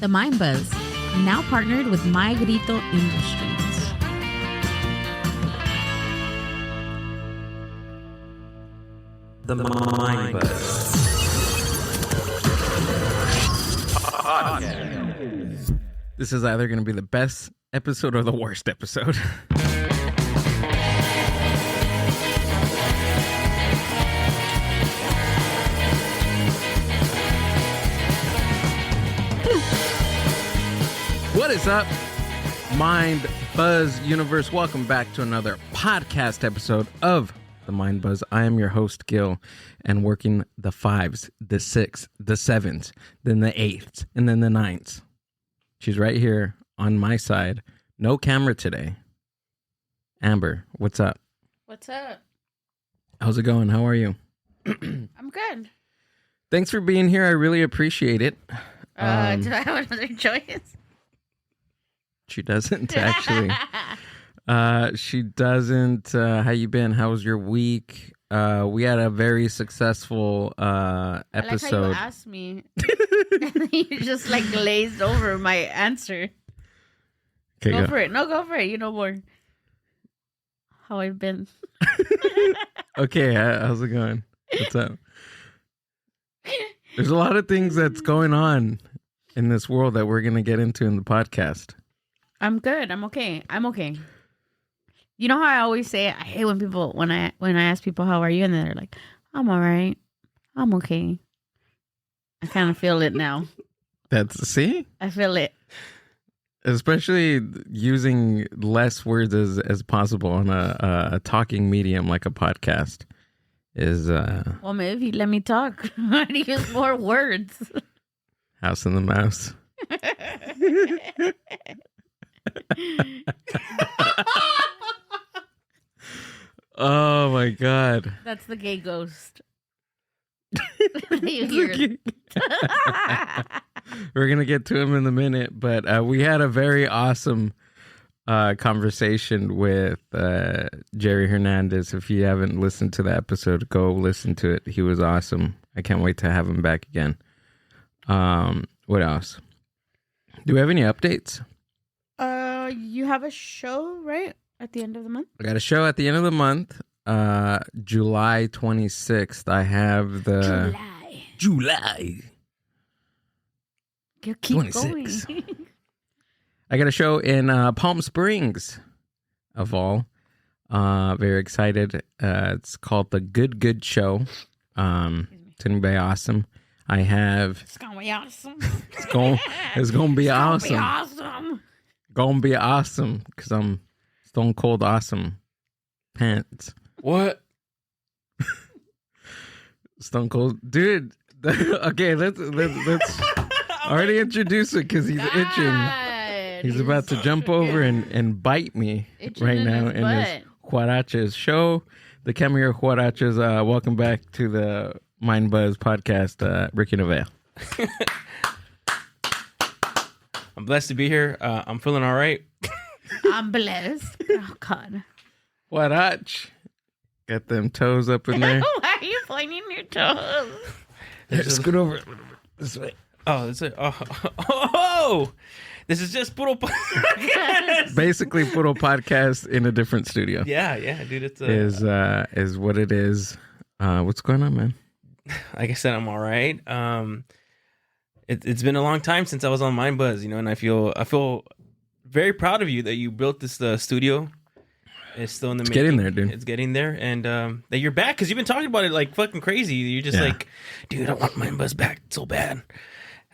The Mind Buzz, now partnered with Grito Industries. The Mind Buzz. This is either going to be the best episode or the worst episode. What is up, Mind Buzz Universe? Welcome back to another podcast episode of The Mind Buzz. I am your host, GILL, and working the 5s, the 6s, the 7s, then the 8s, and then the 9s. She's right here on my side. No camera today. Amber, what's up? What's up? How's it going? How are you? I'm good. Thanks for being here. I really appreciate it. Do I have another choice? She doesn't, actually. She doesn't. How you been? How was your week? We had a very successful episode. I like how you asked me. And then you just like glazed over my answer. Okay, Go for it. No, go for it. You know more. How I've been. Okay, how's it going? What's up? There's a lot of things that's going on in this world that we're going to get into in the podcast. I'm good. I'm okay. You know how I always say I hate when people when I ask people how are you and they're like, I'm all right. I'm okay. I kind of feel it now. See? I feel it. Especially using less words as possible on a talking medium like a podcast is Well, maybe if you let me talk, I'd use more words. House and the Mouse. Oh my God. That's the gay ghost. You hear it. We're gonna get to him in a minute, but we had a very awesome conversation with Jerry Hernandez. If you haven't listened to the episode, go listen to it. He was awesome. I can't wait to have him back again. What else? Do we have any updates? You have a show, right? At the end of the month? I got a show at the end of the month. July 26th. I have the July. Keep 26. going. I got a show in Palm Springs, of all. Very excited. It's called The Good Show. It's gonna be awesome. I have. It's gonna be awesome. It's gonna be awesome. Awesome. Gonna be awesome because I'm stone cold awesome. Pants. What? Stone cold, dude. Okay, let's already introduce it because he's itching. He's about to jump over and bite me right now in his Huaraches show. The Cameo Huaraches. Welcome back to the Mind Buzz podcast, Ricky Novella. I'm blessed to be here. I'm feeling all right. I'm blessed. Oh, God. Huarach. Got them toes up in there. Why are you pointing your toes? Scoot over this way. Oh, this is, oh, this is just puro podcast. Basically, puro podcast in a different studio. Yeah, dude. It's is what it is. What's going on, man? like I said, I'm all right. It's been a long time since I was on Mind Buzz, and I feel very proud of you that you built this studio. It's still in the making. Getting there, dude. It's getting there, and that you're back because you've been talking about it like fucking crazy. You're just like, dude, I want Mind Buzz back so bad.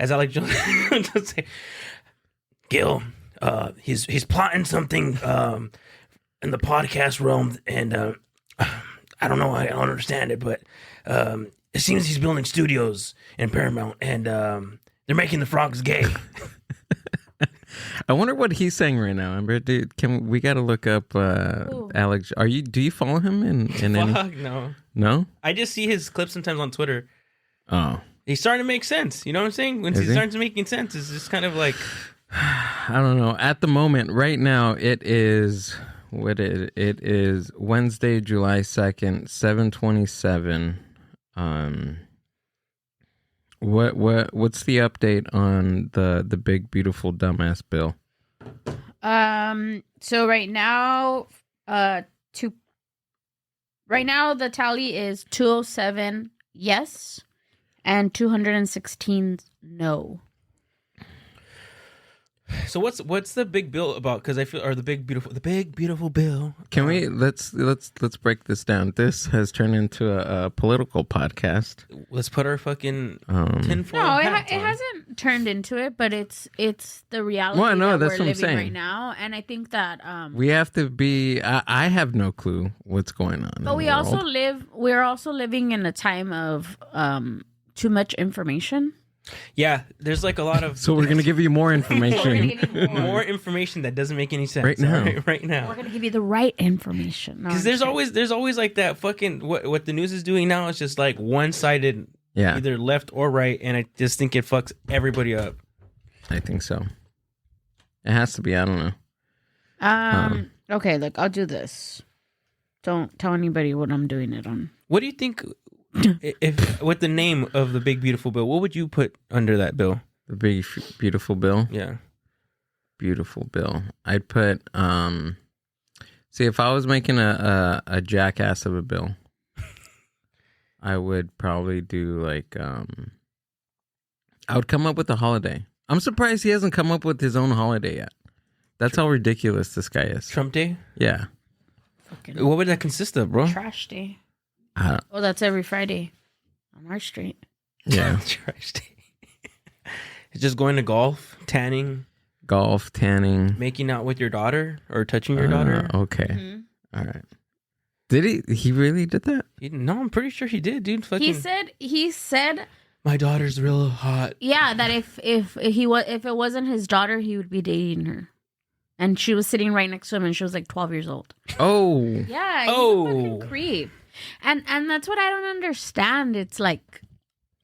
As I like to say, Gil, he's plotting something in the podcast realm, and I don't know, I don't understand it, but it seems he's building studios in Paramount, and they're making the frogs gay. I wonder what he's saying right now, Amber. Dude, we got to look up Alex? Do you follow him in Fuck, any? No. I just see his clips sometimes on Twitter. Oh. He's starting to make sense. You know what I'm saying? When he starts making sense, it's just kind of like... I don't know. At the moment, right now, it is Wednesday, July 2nd, 7:27. What's the update on the big beautiful dumbass bill? So right now, the tally is 207 yes and 216 no. So what's the big bill about? Because I feel, or the big beautiful bill. Can we let's break this down. This has turned into a political podcast. Let's put our fucking tinfoil No, hats it on. hasn't turned into it, but it's the reality Well, no, that that's we're what I'm living saying. right now, and I think that We have to be. I have no clue what's going on. but we also we're also living in a time of too much information. Yeah, there's like a lot of So we're gonna give you more We're information. gonna give you more. more information that doesn't make any sense Right now. Right We're now. gonna give you the right information. No, Because I'm there's always like that fucking what the news is doing now is just like one sided, Yeah, either left or right, and I just think it fucks everybody up. I think so. It has to be. I don't know. Okay, look, I'll do this. Don't tell anybody what I'm doing it on. What do you think? If with the name of the big beautiful bill, what would you put under that bill? The big beautiful bill. Yeah. Beautiful bill. I'd put. See, if I was making a jackass of a bill, I would probably do like. I would come up with a holiday. I'm surprised he hasn't come up with his own holiday yet. That's how ridiculous this guy is. Trump Day? Yeah. Fucking What would that consist of, bro? trash day. I Oh, that's every Friday on our street. Yeah. Trash Day. It's just going to golf, tanning, Golf, tanning. making out with your daughter, or touching your daughter. Okay. Mhm. All right. Did he? He really did that? No, I'm pretty sure he did, dude. Fucking, He said, my daughter's real hot. yeah, that if it wasn't his daughter, he would be dating her, and she was sitting right next to him, and she was like 12 years old. Oh. Yeah, he's Oh. a fucking creep, and that's what I don't understand. It's like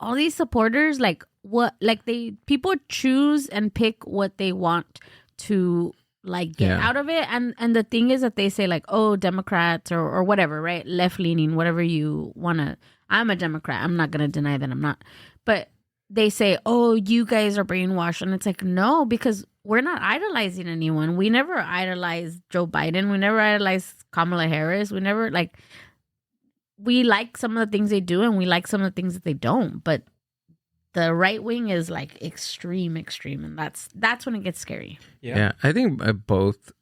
all these supporters, like what, like people choose and pick what they want to like get Yeah. out of it, and the thing is that they say like, oh, Democrats or whatever, right, left leaning, whatever you wanna. I'm a Democrat. I'm not gonna deny that I'm not, but they say, oh, you guys are brainwashed, and it's like, no, because we're not idolizing anyone. We never idolized Joe Biden. We never idolized Kamala Harris. We never we like some of the things they do, and we like some of the things that they don't. But the right wing is like extreme, and that's when it gets scary. Yeah. I think both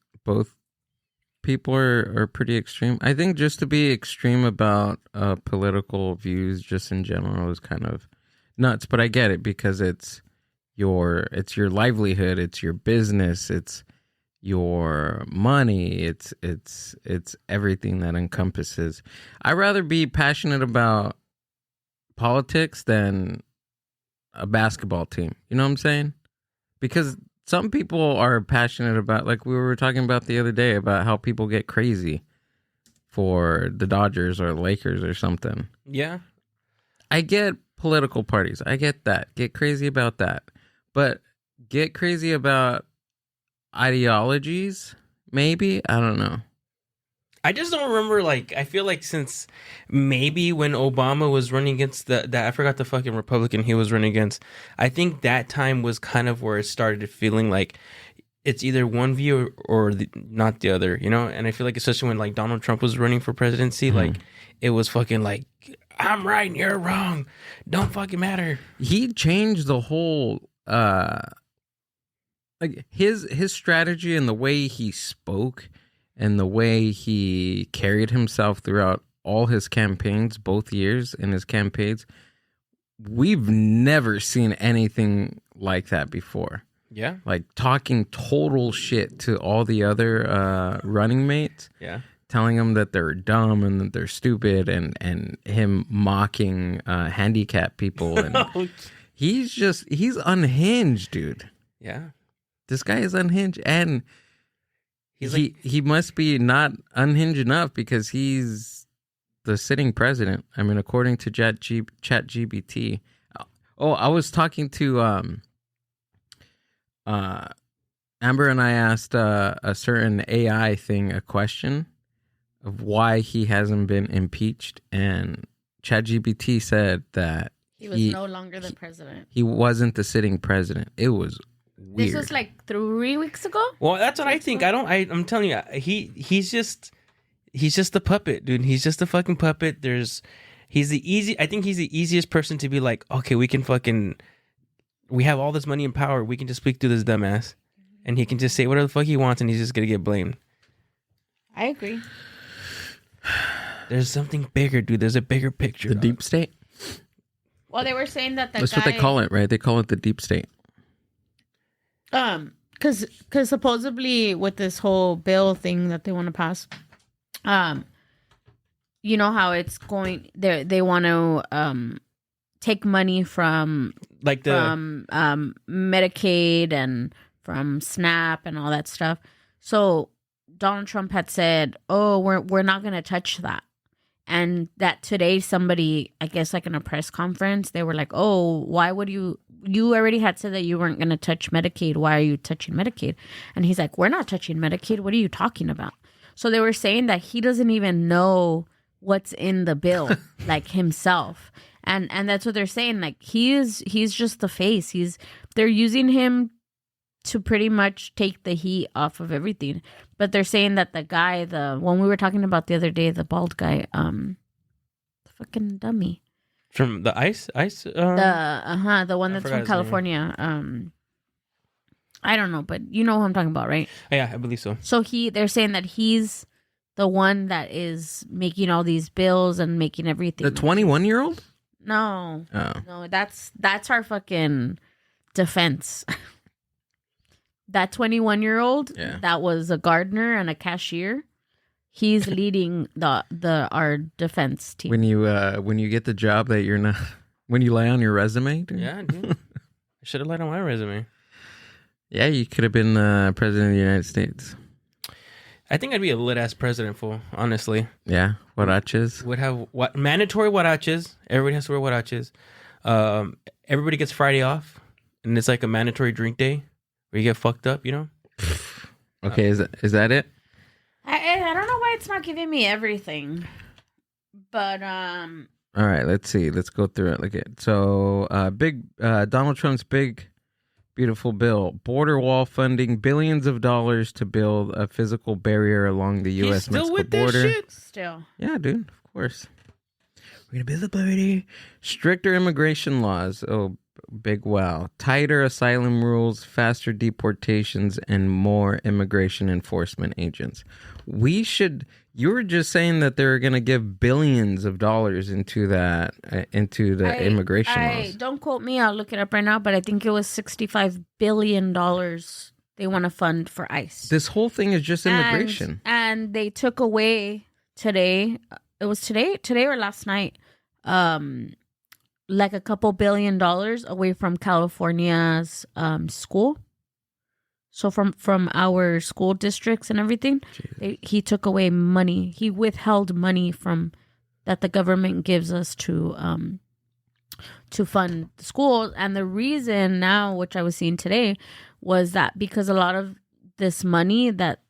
people are pretty extreme. I think just to be extreme about political views just in general is kind of nuts, but I get it because it's your livelihood, it's your business, it's your money, it's everything that encompasses. I'd rather be passionate about politics than a basketball team. You know what I'm saying? Because some people are passionate about, like we were talking about the other day, about how people get crazy for the Dodgers or Lakers or something. Yeah. I get political parties. I get that. Get crazy about that. But get crazy about ideologies, maybe? I don't know. I just don't remember, like, I feel like since maybe when Obama was running against that I forgot the fucking Republican he was running against, I think that time was kind of where it started feeling like it's either one view or not the other, you know? And I feel like especially when, like, Donald Trump was running for presidency, like, it was fucking like, I'm right and you're wrong. Don't fucking matter. He changed the whole like his strategy and the way he spoke and the way he carried himself throughout all his campaigns, both years in his campaigns. We've never seen anything like that before. Yeah. Like talking total shit to all the other running mates. Yeah. Telling them that they're dumb and that they're stupid, and him mocking handicapped people. And he's unhinged, dude. Yeah. This guy is unhinged, and he must be not unhinged enough because he's the sitting president. I mean, according to ChatGPT. Oh, I was talking to Amber, and I asked a certain AI thing a question of why he hasn't been impeached, and ChatGPT said that He was no longer the president. He wasn't the sitting president. It was weird. This was like 3 weeks ago. Well, that's what I think. I'm telling you, he's just the puppet, dude. He's just a fucking puppet. I think he's the easiest person to be like, okay, we have all this money and power. We can just speak to this dumbass, and he can just say whatever the fuck he wants, and he's just gonna get blamed. I agree. There's something bigger, dude. There's a bigger picture. The deep state. Well, they were saying that That's what they call it, right? They call it the deep state. Because supposedly with this whole bill thing that they want to pass, you know how it's going. They want to take money from Medicaid and from SNAP and all that stuff. So Donald Trump had said, "Oh, we're not going to touch that." And that today somebody, I guess like in a press conference, they were like, "Oh, why would you already had said that you weren't going to touch Medicaid. Why are you touching Medicaid?" And he's like, "We're not touching Medicaid. What are you talking about?" So they were saying that he doesn't even know what's in the bill, like himself. And that's what they're saying. Like he's just the face. They're using him to pretty much take the heat off of everything. But they're saying that the guy, the one we were talking about the other day, the bald guy, the fucking dummy. From the ice? The one that's from California. I don't know, but you know who I'm talking about, right? Yeah, I believe so. So they're saying that he's the one that is making all these bills and making everything. The 21-year-old? No. Oh. No, that's our fucking defense. That 21-year-old, yeah, that was a gardener and a cashier. He's leading our defense team. When you get the job that you're not, when you lay on your resume, dude. Yeah, dude. I should have lied on my resume. Yeah, you could have been president of the United States. I think I'd be a lit ass president, fool. Honestly. Yeah, huaraches. Would have mandatory huaraches. Everybody has to wear huaraches. Everybody gets Friday off, and it's like a mandatory drink day where you get fucked up. You know. Okay, is that it? I don't know why it's not giving me everything, but All right, let's see. Let's go through it. Look at so Donald Trump's big, beautiful bill: border wall funding, billions of dollars to build a physical barrier along the U.S.-Mexico border. That shit? Still, yeah, dude. Of course, we're gonna build a barrier. Stricter immigration laws. Oh, big wow. Tighter asylum rules, faster deportations, and more immigration enforcement agents. We should. You were just saying that they're going to give billions of dollars into that, into the immigration laws. Don't quote me. I'll look it up right now. But I think it was $65 billion they want to fund for ICE. This whole thing is just immigration. And they took away today. It was today or last night. Like a couple $1 billion away from California's school. So from our school districts and everything, he took away money. He withheld money from that the government gives us to fund the schools. And the reason now, which I was seeing today, was that because a lot of this money that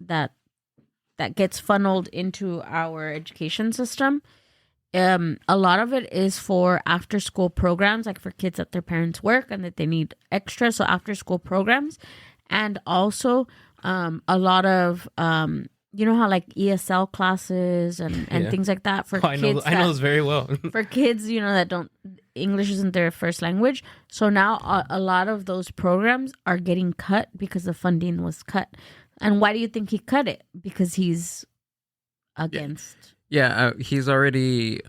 gets funneled into our education system, a lot of it is for after school programs, like for kids that their parents work and that they need extra. So after school programs. And also a lot of, you know how like ESL classes and things like that for kids. I know this very well. For kids, you know, that don't, English isn't their first language. So now a lot of those programs are getting cut because the funding was cut. And why do you think he cut it? Because he's against. Yeah, he's already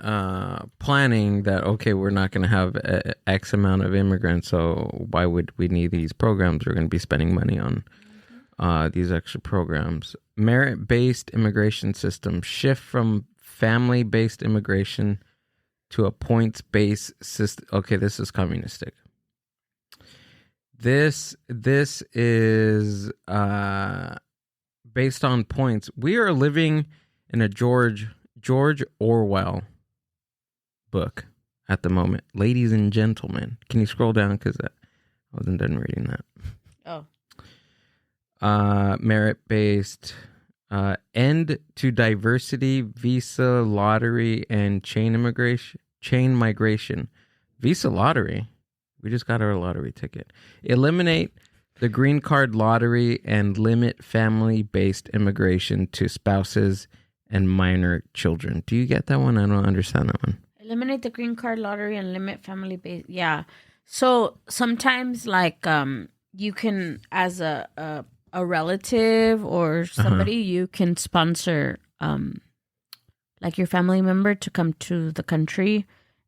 planning that, okay, we're not going to have X amount of immigrants, so why would we need these programs? We're going to be spending money on these extra programs. Merit-based immigration system. Shift from family-based immigration to a points-based system. Okay, this is communistic. This is based on points. We are living in a George Orwell book at the moment. Ladies and gentlemen. Can you scroll down? Because I wasn't done reading that. Oh. Merit-based. End to diversity, visa, lottery, and chain migration. Visa lottery. We just got our lottery ticket. Eliminate the green card lottery and limit family-based immigration to spouses and minor children. Do you get that one? I don't understand that one. Eliminate the green card lottery and limit family base. Yeah. So sometimes, like, you can, as a relative or somebody, you can sponsor, like, your family member to come to the country,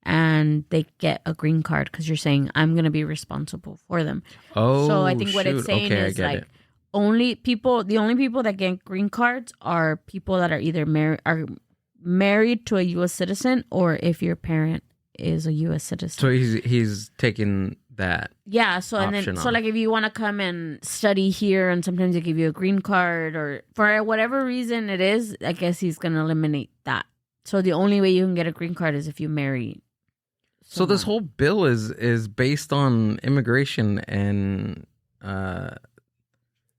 and they get a green card because you're saying, I'm going to be responsible for them. Oh, so I think what it's saying is, like, the only people that get green cards are people that are either married to a U.S. citizen, or if your parent is a U.S. citizen. So he's taking that. Yeah. So and then so, like, if you want to come and study here, and sometimes they give you a green card, or for whatever reason it is, I guess he's gonna eliminate that. So the only way you can get a green card is if you marry someone. So this whole bill is based on immigration and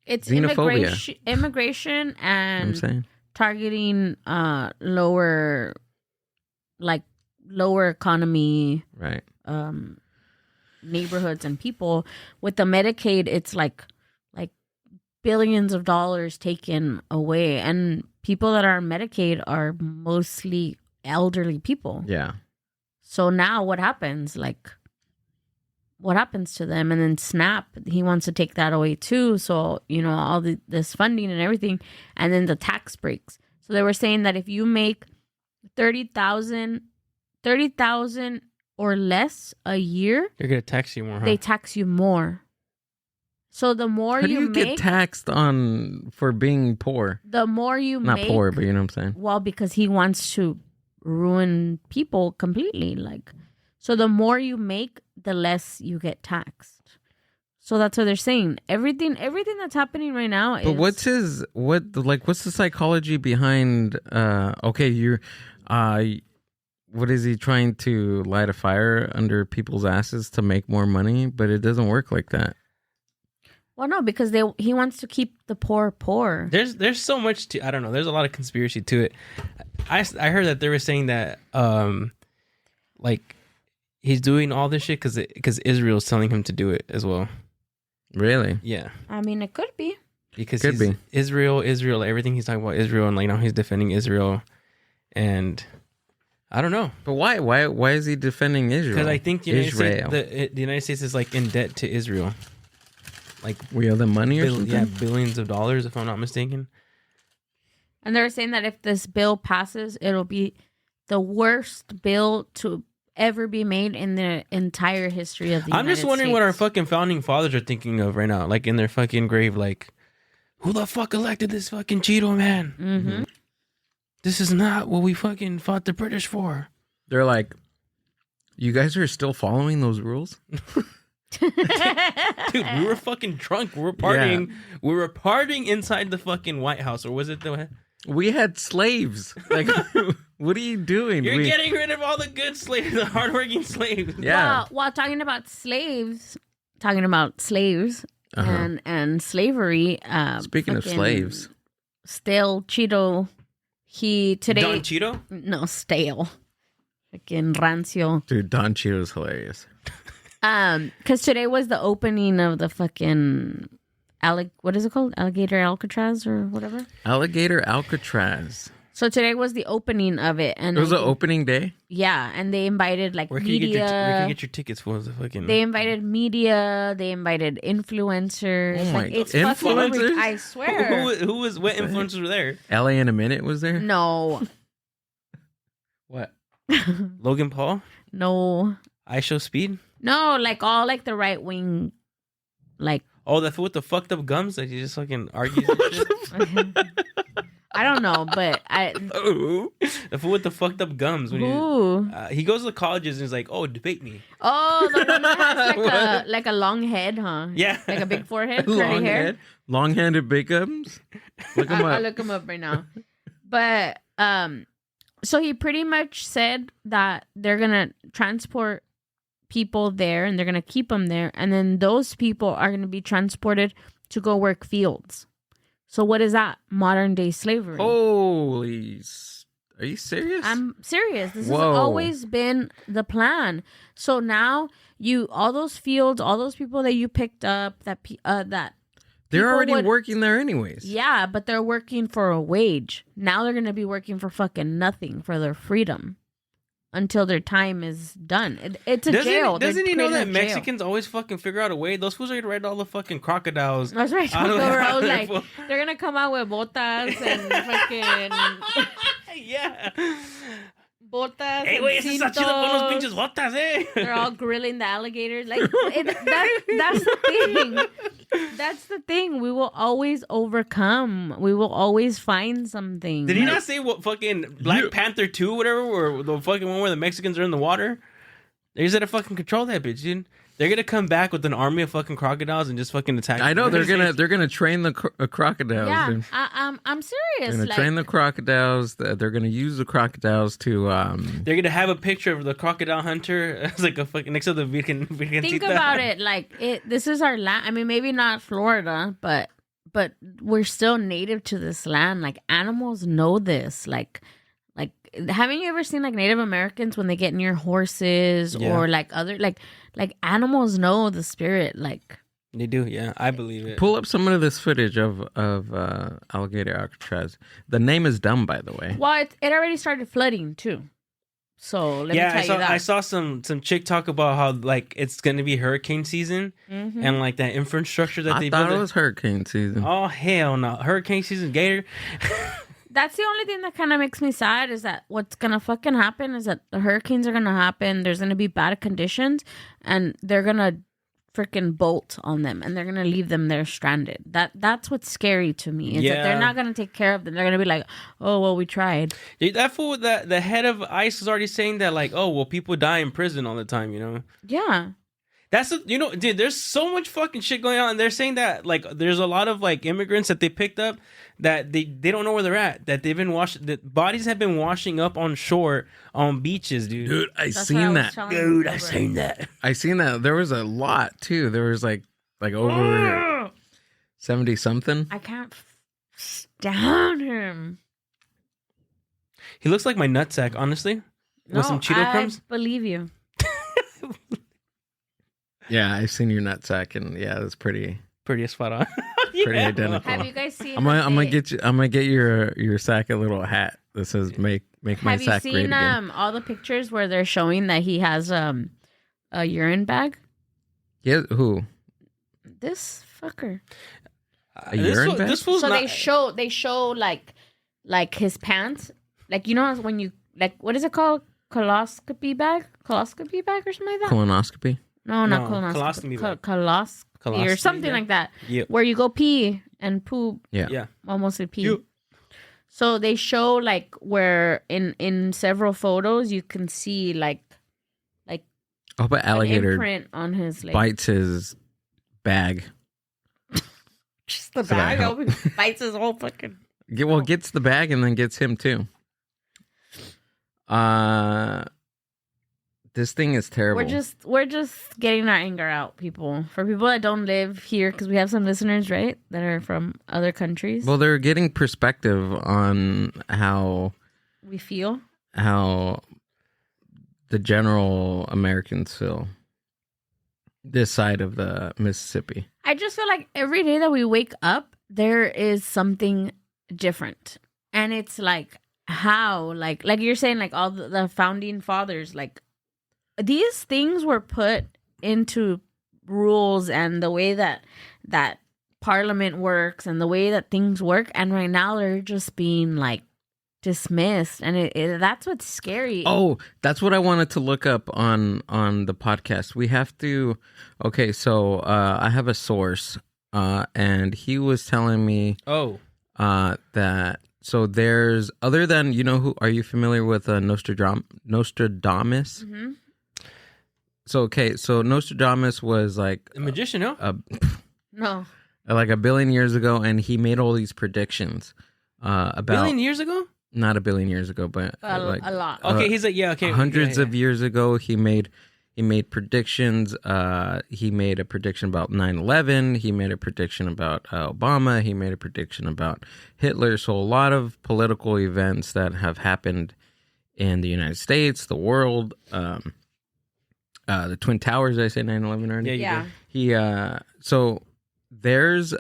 it's xenophobia. Immigration and I'm saying targeting lower economy, right, neighborhoods and people. With the Medicaid, it's like billions of dollars taken away, and people that are on Medicaid are mostly elderly people. Yeah. So now what happens? Like, what happens to them? And then SNAP, he wants to take that away too. So, all this funding and everything, and then the tax breaks. So they were saying that if you make $30,000 or less a year, they're gonna tax you more. They tax you more. So the more How do you make, get taxed for being poor? The more you Not make, poor, but you know what I'm saying. Well, because he wants to ruin people completely. Like, so the more you make, the less you get taxed. So that's what they're saying. Everything that's happening right now is. But what's the psychology behind? What is he trying to light a fire under people's asses to make more money? But it doesn't work like that. Well, no, because he wants to keep the poor. There's so much to, I don't know. There's a lot of conspiracy to it. I heard that they were saying that like he's doing all this shit because Israel's telling him to do it as well. Really? Yeah. I mean, it could be. Because Israel, everything he's talking about Israel, and like now he's defending Israel, and I don't know. But why is he defending Israel? Because I think the United States is like in debt to Israel. Like, we owe them money or something? Yeah, billions of dollars, if I'm not mistaken. And they're saying that if this bill passes, it'll be the worst bill to ever be made in the entire history of the United States. I'm just wondering what our fucking founding fathers are thinking of right now, like in their fucking grave, like, who the fuck elected this fucking Cheeto man? Mm-hmm. This is not what we fucking fought the British for. They're like, you guys are still following those rules? Dude, we were fucking drunk. We were partying. Yeah. We were partying inside the fucking White House, or was it the? We had slaves. Like, what are you doing? You're getting rid of all the good slaves, the hardworking slaves. Yeah. While talking about slaves and slavery. Speaking of slaves, stale Cheeto. Don Cheeto? No, stale. Fucking rancio. Dude, Don Cheeto's hilarious. Because today was the opening of the fucking what is it called? Alligator Alcatraz or whatever? Alligator Alcatraz. So today was the opening of it, and it was the opening day. Yeah, and they invited like media. Where can you get your tickets for the fucking? They invited media. They invited influencers. Oh my god, influencers! I swear. What influencers were there? LA in a Minute was there? No. What? Logan Paul? No. I Show Speed? No, like all like the right wing, like. Oh, that fool with the fucked up gums that he just fucking argues and shit? I don't know, but the fool with the fucked up gums. When he goes to the colleges and he's like, "Oh, debate me." Oh, the one that has like a long head, huh? Yeah, like a big forehead, curly hair, long-handed big gums. Look him up. I'll look him up right now. But so he pretty much said that they're gonna transport people there and they're going to keep them there. And then those people are going to be transported to go work fields. So what is that? Modern day slavery. Holy. Are you serious? I'm serious. This Whoa. has always been the plan. So now all those fields, all those people that you picked up, that they're already would, working there anyways. yeah, but they're working for a wage. Now they're going to be working for fucking nothing for their freedom until their time is done. It's a jail. Doesn't he know that creating a jail. Mexicans always fucking figure out a way? Those fools are gonna ride all the fucking crocodiles. That's right. I don't know. I was like, they're going to come out with botas and fucking... Yeah. botas. Hey, güey, ese está chido con los pinches botas, eh. They're all grilling the alligators. Like that's the thing. That's the thing. We will always overcome. We will always find something. Did he not say what fucking Black Panther 2 whatever, or the fucking one where the Mexicans are in the water? They just had to fucking control that bitch, dude. They're gonna come back with an army of fucking crocodiles and just fucking attack. I know they're gonna train the crocodiles. Yeah, dude. I'm serious. They're gonna train the crocodiles. They're gonna use the crocodiles to. They're gonna have a picture of the crocodile hunter as like a fucking next to the Virgen. Think about it. Like this is our land. I mean, maybe not Florida, but we're still native to this land. Like animals know this. Like haven't you ever seen like Native Americans when they get near horses or like other like animals know the spirit? Like they do. Yeah, I believe it. Pull up some of this footage of alligator Alcatraz. The name is dumb, by the way. Well, it already started flooding too. So let me tell you that. I saw some chick talk about how like it's gonna be hurricane season and like that infrastructure that they built. I thought it was hurricane season. Oh hell no, hurricane season, Gator. That's the only thing that kind of makes me sad is that what's gonna fucking happen is that the hurricanes are gonna happen. There's gonna be bad conditions, and they're gonna freaking bolt on them, and they're gonna leave them there stranded. That's what's scary to me is that they're not gonna take care of them. They're gonna be like, oh well, we tried. Dude, that fool, the head of ICE is already saying that like, oh well, people die in prison all the time, you know? Yeah. That's dude. There's so much fucking shit going on, and they're saying that like there's a lot of like immigrants that they picked up that they don't know where they're at. That they've been that bodies have been washing up on shore on beaches, dude. Dude, I seen that. Dude, I seen that. I seen that. There was a lot too. There was like over 70 something. I can't stand him. He looks like my nutsack, honestly, with some Cheeto crumbs. I believe you. Yeah, I've seen your nutsack, and yeah, that's pretty spot on. Pretty identical. Have you guys seen? I'm gonna get your sack a little hat that says "Make my sack great again." Have you seen all the pictures where they're showing that he has a urine bag? Yeah, who? This fucker. A urine bag? This fool's So not... they show like his pants, like you know when you like what is it called, coloscopy bag or something like that. Colonoscopy. No, not colonoscopy. Coloscopy or something like that. Yep. Where you go pee and poop. Yeah. Almost pee. Yep. So they show like where in several photos you can see like Oh, but alligator imprint on his like bites his bag. just the So that bag. Bites his whole fucking. Gets the bag and then gets him too. This thing is terrible. We're just getting our anger out, people. For people that don't live here, because we have some listeners, right, that are from other countries. Well, they're getting perspective on how we feel, how the general Americans feel this side of the Mississippi. I just feel like every day that we wake up, there is something different, and it's like how, like you're saying, like all the founding fathers, like. These things were put into rules and the way that Parliament works and the way that things work, and right now they're just being like dismissed, and that's what's scary. Oh, that's what I wanted to look up on the podcast. We have to. Okay, so I have a source, and he was telling me. That. So there's other than who are you familiar with Nostradamus? Mm-hmm. So Nostradamus was like a magician, no? No. Like 1 billion years ago, and he made all these predictions about 1 billion years ago? Not 1 billion years ago, but a lot. Okay, he's like, yeah, okay. Hundreds of years ago, he made He made predictions. He made a prediction about 9/11. He made a prediction about Obama. He made a prediction about Hitler. So a lot of political events that have happened in the United States, the world, the Twin Towers. Did I say 9/11 already? Yeah, you Yeah. did. So there's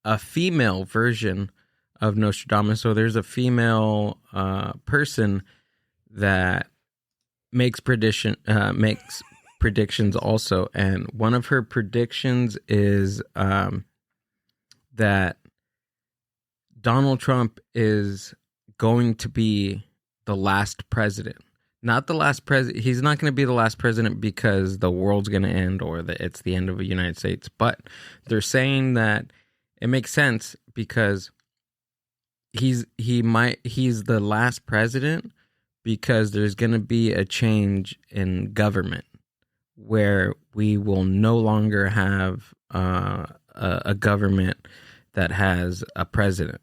a female version of Nostradamus. So there's a female person that makes predictions also, and one of her predictions is that Donald Trump is going to be the last president. Not the last president. He's not going to be the last president because the world's going to end or that it's the end of the United States. But they're saying that it makes sense because he's the last president because there's going to be a change in government where we will no longer have a government that has a president.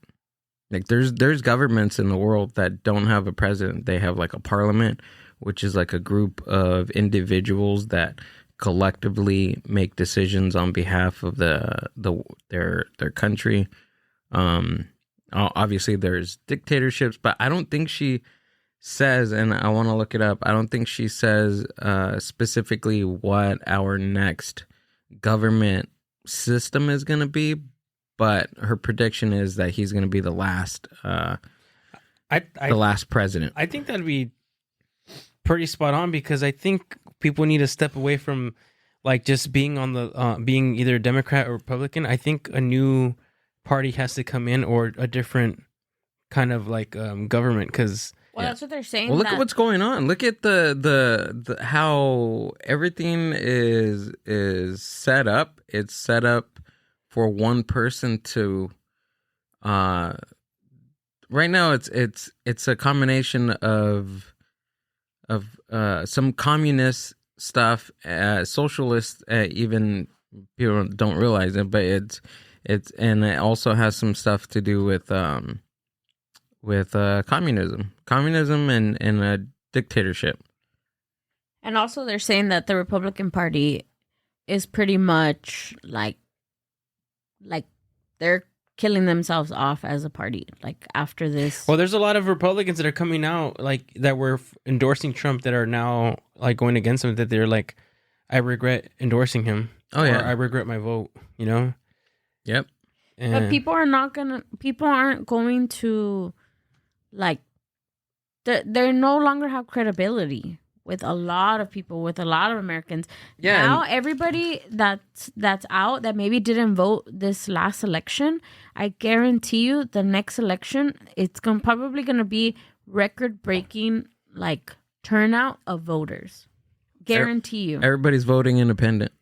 Like there's governments in the world that don't have a president. They have like a parliament, which is like a group of individuals that collectively make decisions on behalf of their country. Obviously there's dictatorships, but I don't think she says, and I want to look it up, I don't think she says specifically what our next government system is going to be, but her prediction is that he's going to be the last the last president. I think that'd be pretty spot on because I think people need to step away from like just being on the being either Democrat or Republican. I think a new party has to come in or a different kind of like government because Well, that's what they're saying. Well, look at what's going on. Look at the how everything is set up. It's set up for one person to right now it's a combination of some communist stuff, socialist, even people don't realize it, but it's and it also has some stuff to do with communism and a dictatorship. And also they're saying that the Republican Party is pretty much like they're killing themselves off as a party like after this. Well, there's a lot of Republicans that are coming out like that were endorsing Trump that are now like going against him, that they're like, I regret endorsing him. Oh yeah, or I regret my vote, you know. Yep. But people aren't going to like they no longer have credibility with a lot of people, with a lot of Americans. Yeah. Now everybody that's out that maybe didn't vote this last election, I guarantee you the next election it's probably gonna be record breaking like turnout of voters. Guarantee you. Everybody's voting independent.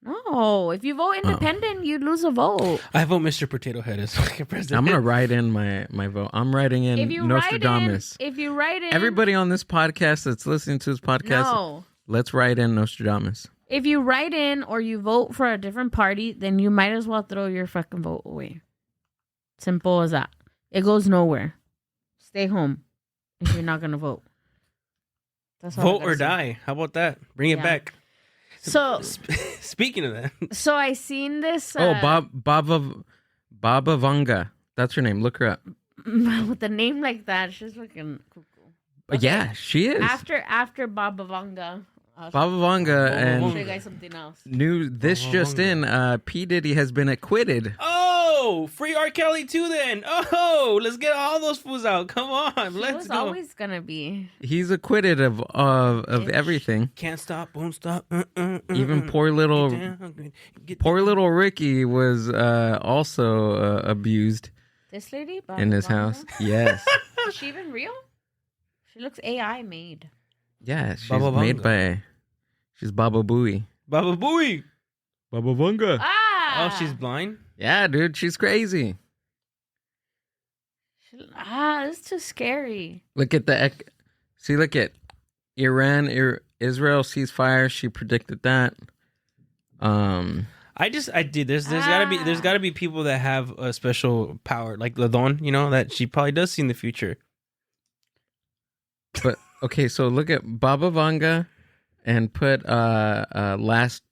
No, if you vote independent, you lose a vote. I vote Mr. Potato Head as fucking president. I'm gonna write in my vote. I'm writing in Nostradamus. If you write in, everybody on this podcast that's listening to this podcast, let's write in Nostradamus. If you write in or you vote for a different party, then you might as well throw your fucking vote away. Simple as that. It goes nowhere. Stay home if you're not gonna vote. That's all I vote gotta or say. die. How about that? Bring it back. So speaking of that, so I seen this. Baba Vanga. That's her name. Look her up. With a name like that, she's looking cuckoo. Okay. Yeah, she is. After Baba Vanga. Baba Vanga I'll show you and guys something else. new this Baba just Vanga. in. P Diddy has been acquitted. Oh, free R. Kelly too. Then let's get all those fools out. Come on, He let's was go. always gonna be. He's acquitted of everything. Can't stop, won't stop. Even poor little Ricky was also abused This lady Baba in his Vanga? house. Yes. Is she even real? She looks AI made. Yeah, she's Baba made Vanga. by. She's Baba Booey. Baba Booey. Baba Vanga. Ah! Oh, she's blind. Yeah, dude, she's crazy. This is too scary. Look at look at Iran, Israel ceasefire. She predicted that. I did. There's gotta be people that have a special power, like Ladon, you know, that she probably does see in the future. But okay, so look at Baba Vanga and put last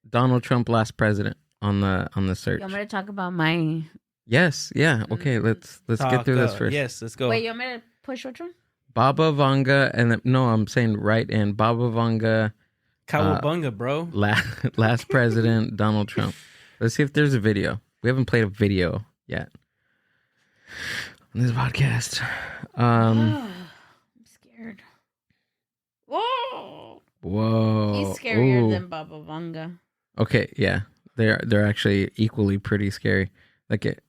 Donald Trump last president on the search. You want me to talk about my... Yes, yeah. Okay, let's get through this first. Yes, let's go. Wait, you want me to push which one? Baba Vanga, and no, I'm saying right in Baba Vanga. Cowabunga, bro. Last president, Donald Trump. Let's see if there's a video. We haven't played a video yet on this podcast. I'm scared. Whoa! Whoa! He's scarier Ooh. than Baba Vanga. Okay, yeah, they're actually equally pretty scary. Like it.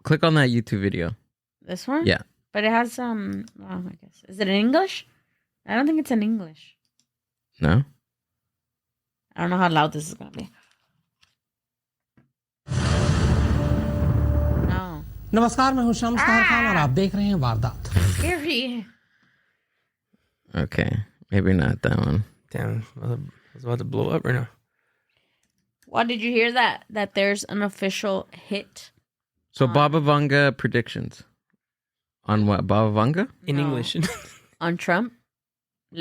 Click on that YouTube video. This one? Yeah. But it has some. I guess is it in English? I don't think it's in English. No. I don't know how loud this is gonna be. No. नमस्कार मैं हूं शम्स ताहिर खान और आप देख रहे हैं वारदात Scary. Okay, maybe not that one. Damn, I was about to blow up right now. Well, did you hear that? That there's an official hit So Baba Vanga predictions on what? Baba Vanga? In No. English. on Trump.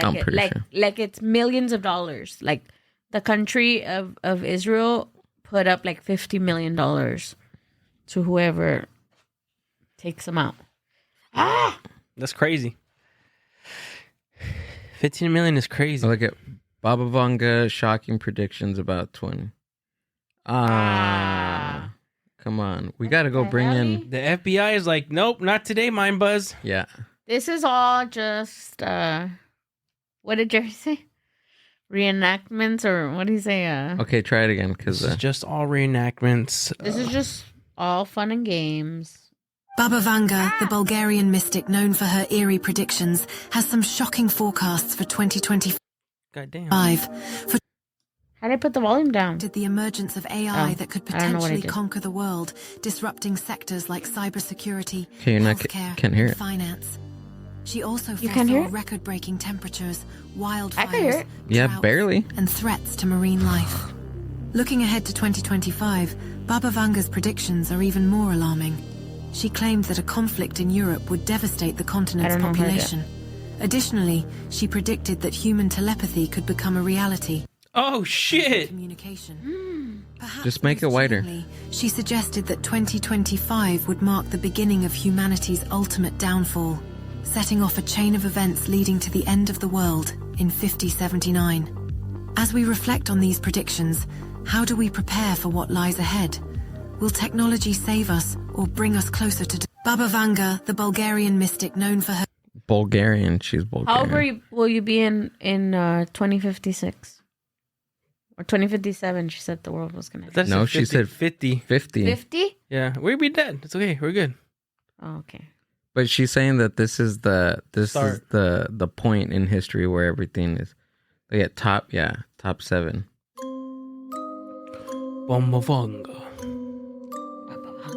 I'm pretty sure. Like it's millions of dollars. Like the country of Israel put up like $50 million to whoever takes them out. That's crazy. 15 million is crazy. Look at Baba Vanga shocking predictions about 20. Come on. We got to go bring in. The FBI is like, nope, not today, Mind Buzz. Yeah. This is all just what did Jerry say? Reenactments, or what did he say? Okay, try it again. This is just all reenactments. This is just all fun and games. Baba Vanga, the Bulgarian mystic known for her eerie predictions, has some shocking forecasts for 2025. Goddamn. How did I put the volume down? Did the emergence of AI that could I don't know what I potentially did. conquer the world, disrupting sectors like cybersecurity, Okay, you're not- healthcare, can't hear and it. finance. She also You can't hear foresaw it? record-breaking temperatures, wildfires, I can hear it. Yeah, droughts, barely. and threats to marine life. Looking ahead to 2025, Baba Vanga's predictions are even more alarming. She claimed that a conflict in Europe would devastate the continent's I don't know how to do it. population. Additionally, she predicted that human telepathy could become a reality. Oh, shit. Communication. Perhaps Just make it most wider. chillingly, she suggested that 2025 would mark the beginning of humanity's ultimate downfall, setting off a chain of events leading to the end of the world in 5079. As we reflect on these predictions, how do we prepare for what lies ahead? Will technology save us or bring us closer to... Baba Vanga, the Bulgarian mystic known for her... Bulgarian. She's How Bulgarian. old will you be in 2056? Or 2057, she said the world was going to That's No, a she said 50. 50. 50? Yeah, we'll be dead. It's okay. We're good. Oh, okay. But she's saying that this is the Start. point in history where everything is. They get top 7. Bombavanga.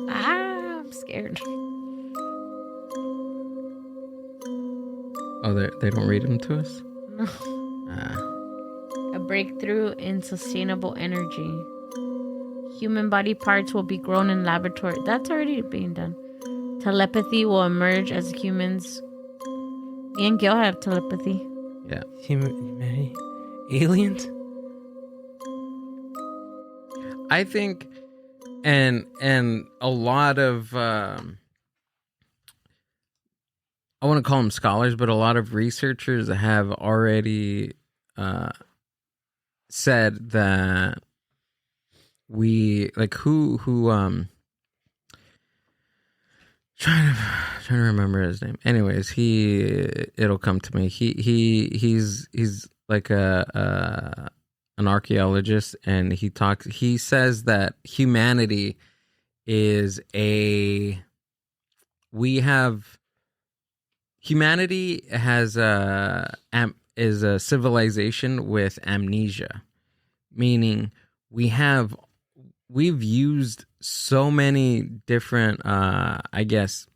I'm scared. Oh, they don't read them to us? No. Ah. A breakthrough in sustainable energy. Human body parts will be grown in laboratory. That's already being done. Telepathy will emerge as humans. Me and Gil have telepathy. Yeah. Humanity. Aliens? I think and a lot of I want to call them scholars, but a lot of researchers have already said that we like who trying to remember his name. Anyways, it'll come to me. He's like an archaeologist, and he says that humanity is humanity has is a civilization with amnesia, meaning we've used so many different I guess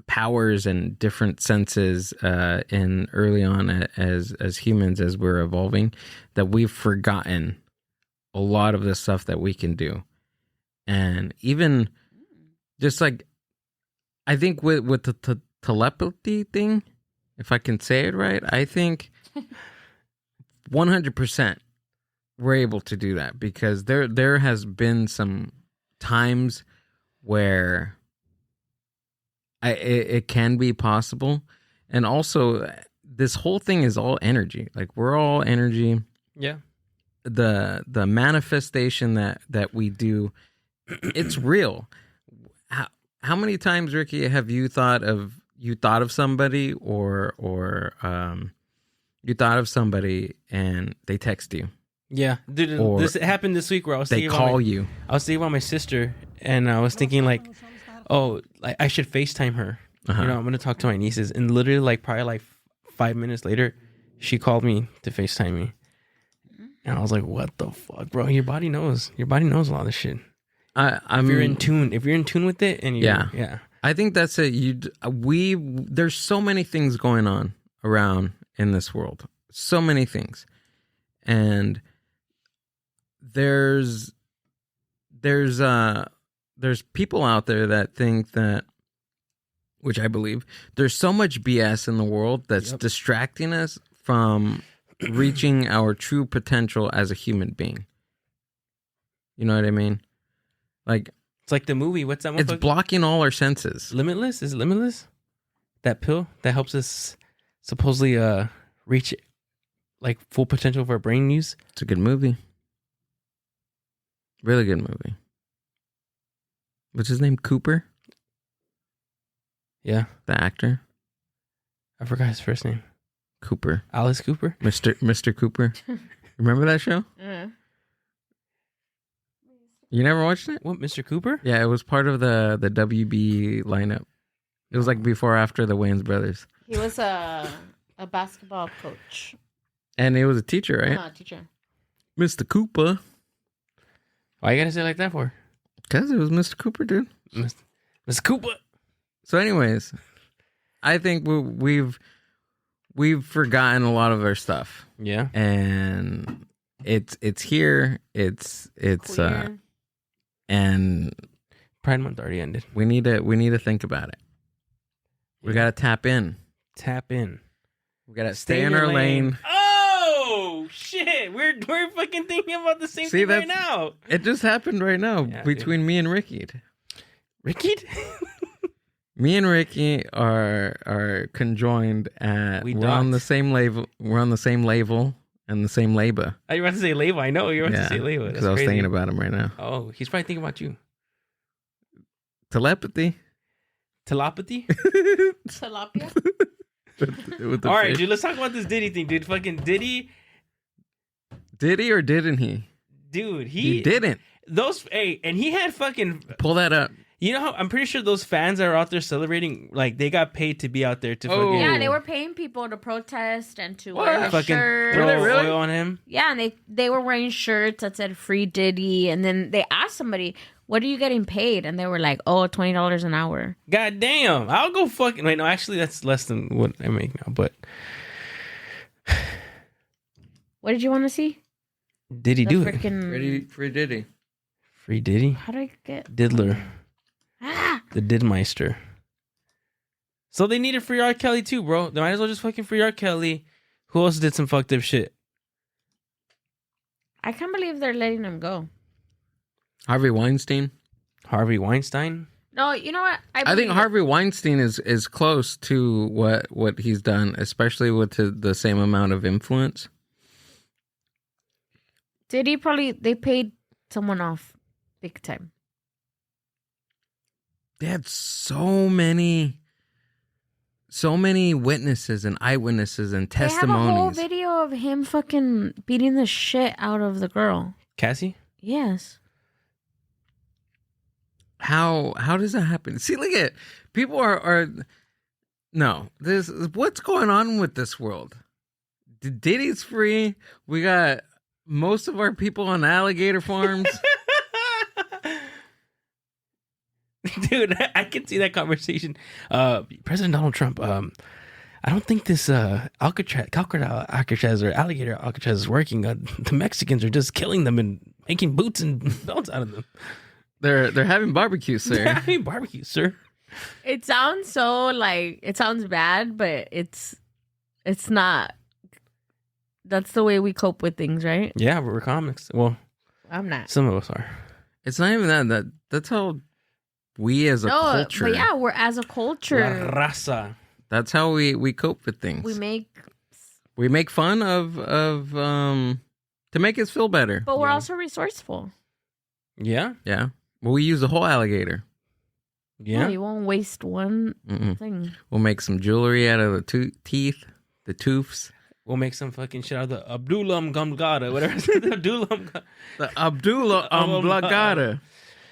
powers and different senses in early on as humans, as we're evolving, that we've forgotten a lot of the stuff that we can do. And even just like, I think with the telepathy thing, if I can say it right, I think 100% we're able to do that because there has been some times where it can be possible. And also, this whole thing is all energy. Like, we're all energy. Yeah. The manifestation that we do, it's real. How many times, Ricky, have you thought of somebody or you thought of somebody and they text you? Yeah, dude. Or this happened this week where I was they thinking call you. I was thinking about my sister, and I was thinking like, oh, like I should FaceTime her. Uh-huh. You know, I'm gonna talk to my nieces, and literally like probably like 5 minutes later, she called me to FaceTime me, and I was like, what the fuck, bro? Your body knows. Your body knows a lot of shit. If you're in tune with it, and yeah. I think that's it. There's so many things going on around in this world, so many things, and there's people out there that think that, which I believe, there's so much BS in the world that's distracting us from reaching our true potential as a human being. You know what I mean? Like, it's like the movie. What's that one? It's blocking all our senses. Limitless? Is it Limitless? That pill that helps us supposedly reach like full potential of our brain use. It's a good movie. Really good movie. What's his name? Cooper? Yeah. The actor? I forgot his first name. Cooper. Alice Cooper? Mr. Cooper. Remember that show? Yeah. You never watched it? What, Mr. Cooper? Yeah, it was part of the WB lineup. It was like before or after the Wayans brothers. He was a basketball coach. And it was a teacher, right? Teacher. Mr. Cooper. Why you gotta say it like that for? Because it was Mr. Cooper, dude. Mr. Cooper. So anyways, I think we've forgotten a lot of our stuff. Yeah. And it's here. It's Queer. and Pride Month already ended. we need to think about it. We gotta tap in. Tap in. We gotta stay in our lane. Oh shit! We're fucking thinking about the same thing right now. It just happened right now between me and Ricky. Ricky? Me and Ricky are conjoined at we're on the same label. We're on the same label and the same labor. Oh, you were about to say label. I know you were about to say label. Because I was thinking about him right now. Oh, he's probably thinking about you. Telepathy. Telepathy? Tilapia? All right, dude, let's talk about this Diddy thing, dude. Fucking Diddy. Did he or didn't he? Dude, he didn't. And he had fucking... Pull that up. You know how I'm pretty sure those fans that are out there celebrating, like, they got paid to be out there to fucking... Yeah, they were paying people to protest and to wear his fucking shirt. throw oil on him. Yeah, and they were wearing shirts that said Free Diddy. And then they asked somebody, what are you getting paid? And they were like, oh, $20 an hour. God damn. I'll go fucking... Wait, no, actually, that's less than what I make now, but... What did you want to see? Did he do it? Free Diddy. Free Diddy? How did I get... Diddler. The Didmeister. So they needed free R. Kelly too, bro. They might as well just fucking free R. Kelly. Who else did some fucked up shit? I can't believe they're letting him go. Harvey Weinstein. Harvey Weinstein? No, you know what? I think Harvey Weinstein is close to what he's done, especially with the same amount of influence. Did he they paid someone off big time. They had so many witnesses and eyewitnesses and testimonies. They have a whole video of him fucking beating the shit out of the girl. Cassie? Yes. How does that happen? See, look at people are no. This what's going on with this world. Diddy's free. We got most of our people on alligator farms. Dude, I can see that conversation. President Donald Trump, I don't think this crocodile Alcatraz or alligator Alcatraz is working. The Mexicans are just killing them and making boots and belts out of them. They're having barbecue, sir. They're having barbecue, sir. It sounds so it sounds bad, but it's not That's the way we cope with things, right? Yeah, we're comics. Well, I'm not. some of us are. It's not even that. That's how we as a culture. But yeah, we're as a culture. La raza. That's how we cope with things. We make fun of to make us feel better. but we're also resourceful. Yeah. Yeah. Well, we use the whole alligator. Yeah. You won't waste one thing. We'll make some jewelry out of the teeth, the tooths. We'll make some fucking shit out of the Abdullah Gamgada, whatever. The Abdullah. The Abdullah Blagada.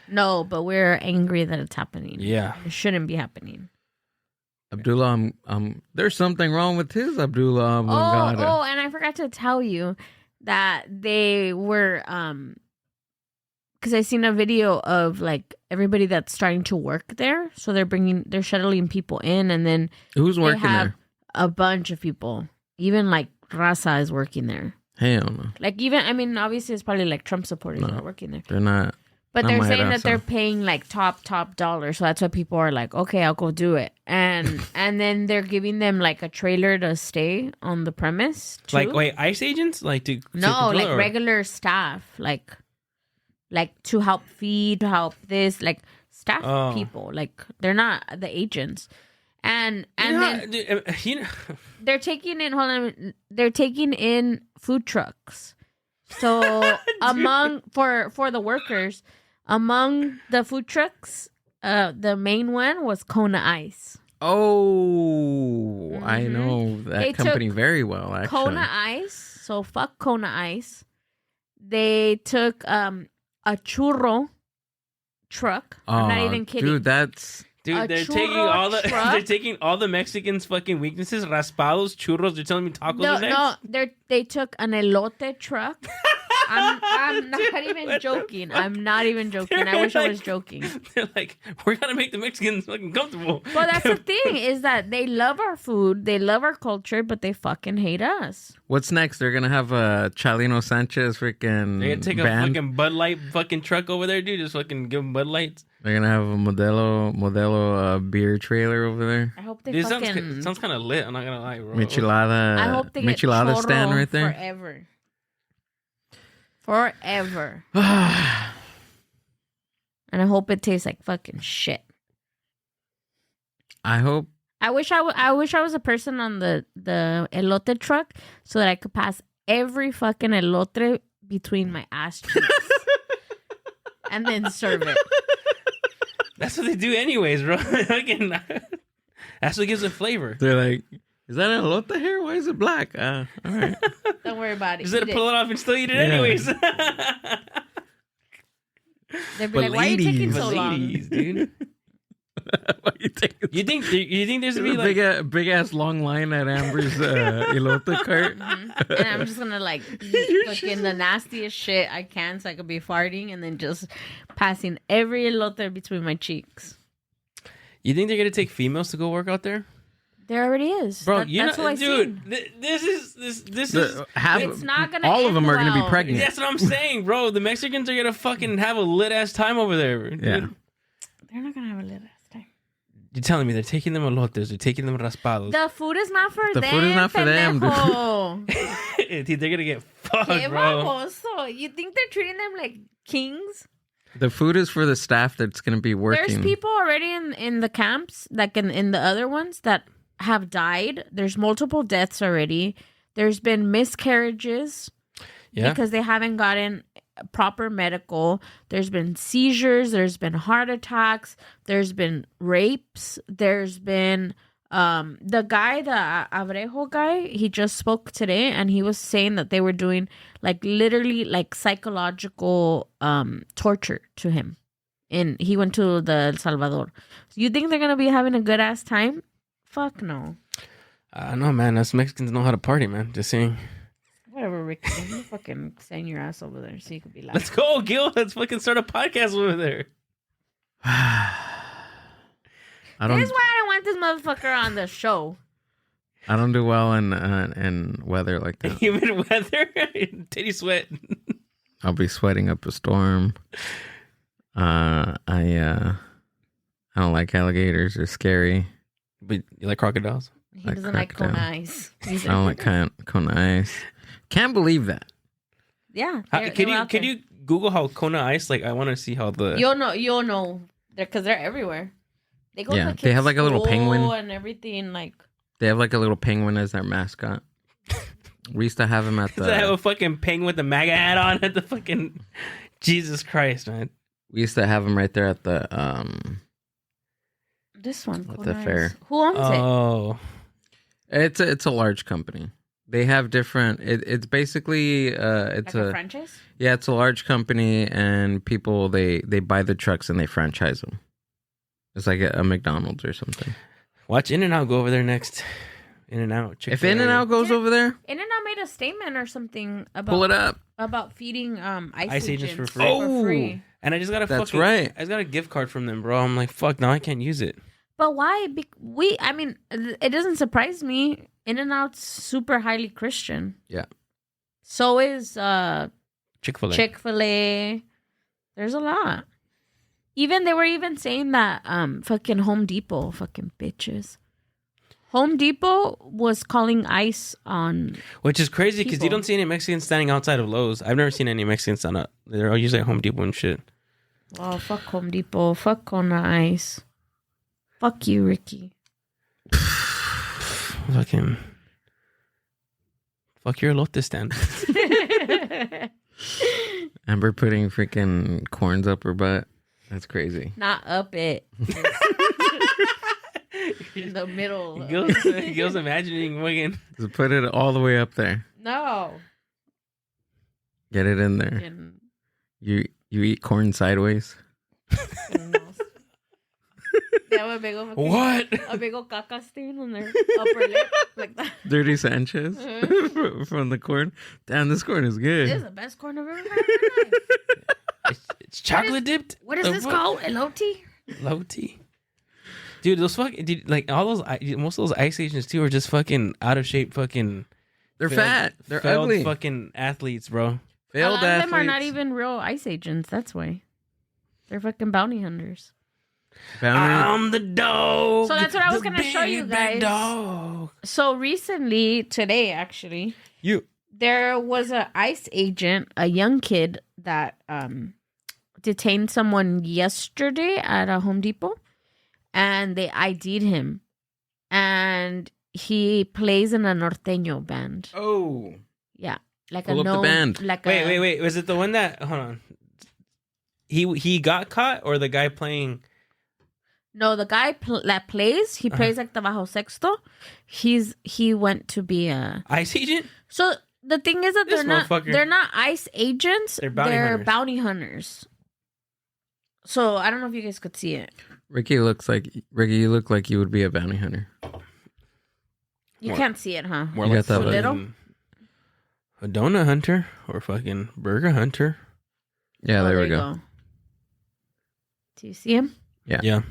No, but we're angry that it's happening. Yeah. It shouldn't be happening. Abdullah, there's something wrong with his Abdullah Blagada. Oh, and I forgot to tell you that they were, because I seen a video of like everybody that's starting to work there. So they're shuttling people in, and then Who's working there? A bunch of people. Even like Raza is working there. Hell no. Like even, I mean, obviously it's probably like Trump supporters that are working there. They're not. But Not they're my saying that Raza. they're paying like top dollar. So that's why people are like, okay, I'll go do it. And then they're giving them like a trailer to stay on the premise too. Like, wait, ICE agents? Like to No, control like it, or- regular staff. Like to help feed, to help this, like staff people. Like they're not the agents. And then they're taking in, hold on, they're taking in food trucks. So for the workers, among the food trucks, the main one was Kona Ice. Oh, I know that They company took very well, actually. Kona Ice, so fuck Kona Ice. They took a churro truck. I'm not even kidding. Dude, that's... Dude, A they're churro truck? they're taking all the Mexicans' fucking weaknesses, raspados, churros. They're telling me tacos. No, they took an elote truck. I'm not even joking. I'm not even joking. I wish I was joking. They're like, we're gonna make the Mexicans fucking comfortable. Well, that's the thing, is that they love our food, they love our culture, but they fucking hate us. What's next? They're gonna have a Chalino Sanchez freaking They're gonna take band. a fucking Bud Light fucking truck over there, dude. Just fucking give them Bud Lights. They're gonna have a Modelo beer trailer over there. I hope they Dude, fucking... sounds kind of lit. I'm not gonna lie, bro. Michelada. I hope they get Michelada churro stand right there. Forever. And I hope it tastes like fucking shit. I hope. I wish I was a person on the elote truck so that I could pass every fucking elote between my ass cheeks and then serve it. That's what they do, anyways, bro. Fucking- That's what gives it flavor. They're like, is that an elote here? Why is it black? All right. Don't worry about it. Just let Eat it pull it off and still eat it anyways. They'd be But like, why are you taking ladies- so long? Ladies, dude. Why you taking You think there's There's gonna be a like big ass long line at Amber's elote cart. And I'm just gonna like eat fucking the nastiest shit I can so I could be farting and then just passing every elote between my cheeks. You think they're gonna take females to go work out there? There already is. Bro, That's what I dude, seen. this is It's not gonna all of end them are going to be well. pregnant. that's what I'm saying, bro. The Mexicans are gonna fucking have a lit ass time over there. Dude. Yeah. They're not gonna have a little ass time. You're telling me they're taking them elotes, they're taking them raspados. The food is not for The them. food is not for them, dude. pendejo. Dude, they're gonna get fucked, Qué bro. baboso. You think they're treating them like kings? The food is for the staff that's going to be working. There's people already in the camps, like in the other ones, that have died. There's multiple deaths already. There's been miscarriages because they haven't gotten proper medical. There's been seizures. There's been heart attacks. There's been rapes. There's been the guy, the Abrejo guy, he just spoke today and he was saying that they were doing like literally like psychological torture to him. And he went to the El Salvador. So you think they're going to be having a good ass time? Fuck no. No, man. Us Mexicans know how to party, man. Just saying. Whatever, Ricky. You fucking send your ass over there so you could be loud. Let's go, Gil. Let's fucking start a podcast over there. This is why I don't want this motherfucker on the show. I don't do well in weather like that. Humid weather, titty sweat. I'll be sweating up a storm. I don't like alligators. They're scary. But you like crocodiles? He Like doesn't like crocodile. Kona Ice. I don't like Kona Ice. Can't believe that. Yeah. Can you Google how Kona Ice? Like, I want to see how the You'll know, because they're everywhere. They go Yeah, to the they have kids' like a little school penguin. and everything. Like, They have like a little penguin as their mascot. We used to have him at Does that have the. a fucking penguin with the MAGA hat on at the fucking Jesus Christ, man? We used to have him right there at the this one. At cool, the nice. fair. Who owns it? Oh, It's a large company. They have different. It's basically it's Like a franchise? yeah, it's a large company, and people they buy the trucks and they franchise them. It's like a McDonald's or something. watch In-N-Out go over there next. In-N-Out. If In-N-Out goes over there, In-N-Out made a statement or something about pull it up. about feeding Ice agents for free. Oh. for free. And I just got a That's fucking, right. I just got a gift card from them, bro. I'm like, fuck, now I can't use it. But why? I mean, it doesn't surprise me. In-N-Out's super highly Christian. Yeah. So is Chick-fil-A. Chick-fil-A. There's a lot. Even they were even saying that fucking Home Depot, fucking bitches. Home Depot was calling ICE on. Which is crazy because you people. don't see any Mexicans standing outside of Lowe's. I've never seen any Mexicans stand up. They're all usually at Home Depot and shit. Oh, fuck Home Depot. Fuck Kona ICE. Fuck you, Ricky. Fucking. Fuck your elote stand. Amber putting freaking corns up her butt. That's crazy. Not up it. In the middle. Gil's imagining fucking. Just put it all the way up there. No. Get it in there. Fucking You eat corn sideways. nose. They have a big old fucking- What? A big old caca stain on their upper lip. Like that. Dirty Sanchez from the corn. Damn, this corn is good. This is the best corn I've ever had in my life. It's chocolate dipped. What is The this fuck? called? Elote? Low tea. Dude, those fucking like all those most of those ice agents too are just fucking out of shape fucking They're failed- fat. They're failed ugly. fucking athletes, bro. A Failed lot of them are not athletes. even real ICE agents. That's why. They're fucking bounty hunters. Boundary- I'm the dog. So that's what I was the gonna show you big bad guys. Dog. So recently, today actually, You. there was a ICE agent, a young kid that detained someone yesterday at a Home Depot, and they ID'd him, and he plays in a norteño band. Oh. Yeah, like Pull a up the known band. Like Wait. Was it the one that? Hold on. He got caught, or the guy playing? No, the guy that plays, he plays like the bajo sexto. He went to be a. Ice agent? So the thing is that This motherfucker. they're not ICE agents. They're bounty hunters. So I don't know if you guys could see it. Ricky, you look like you would be a bounty hunter. You More- can't see it, huh? More You like got that fucking a donut hunter or fucking burger hunter. Yeah, Oh, there we go. Do you see him? Yeah.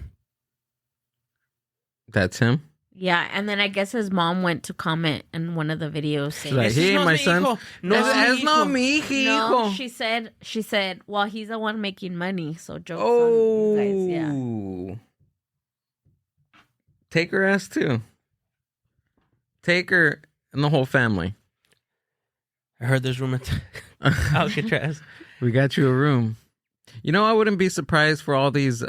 That's him. Yeah, and then I guess his mom went to comment in one of the videos saying, like, he ain't my son. No, Es no mi "No." hijo. She said, well, he's the one making money, so jokes on you guys. Yeah. Oh. Take her ass too. Take her and the whole family. I heard there's room at Alcatraz. We got you a room. You know, I wouldn't be surprised for all these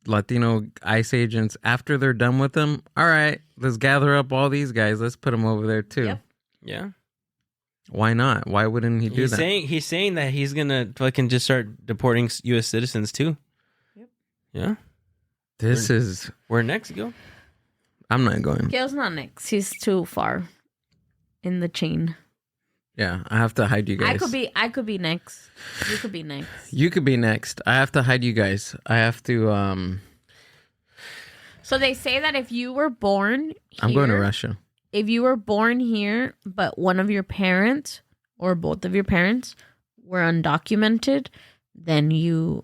Latino ICE agents after they're done with them. All right, let's gather up all these guys. Let's put them over there too. Yep. Yeah. Why not? Why wouldn't he do that? He's saying that he's gonna fucking just start deporting U.S. citizens too. Yep. Yeah. Where next go? I'm not going. Gail's not next. He's too far in the chain. Yeah, I have to hide you guys. I could be next. You could be next. You could be next. I have to hide you guys. I have to. So they say that if you were born I'm going to here- Russia. If you were born here, but one of your parents or both of your parents were undocumented, then you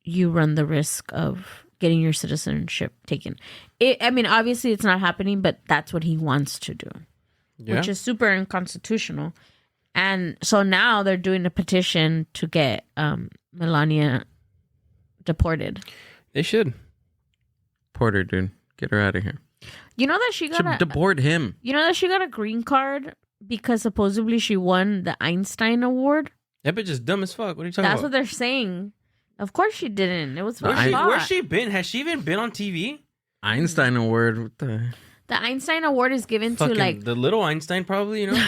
run the risk of getting your citizenship taken. Obviously it's not happening, but that's what he wants to do, which is super unconstitutional. And so now they're doing a petition to get Melania deported. They should. Porter, dude, get her out of here. You know that she got To deport him. You know that she got a green card because supposedly she won the Einstein Award. That bitch is dumb as fuck. What are you talking That's about? what they're saying. Of course she didn't. It was for Where's she been? Has she even been on TV? Einstein Award. What the... The Einstein Award is given Fucking to like the little Einstein, probably. You know,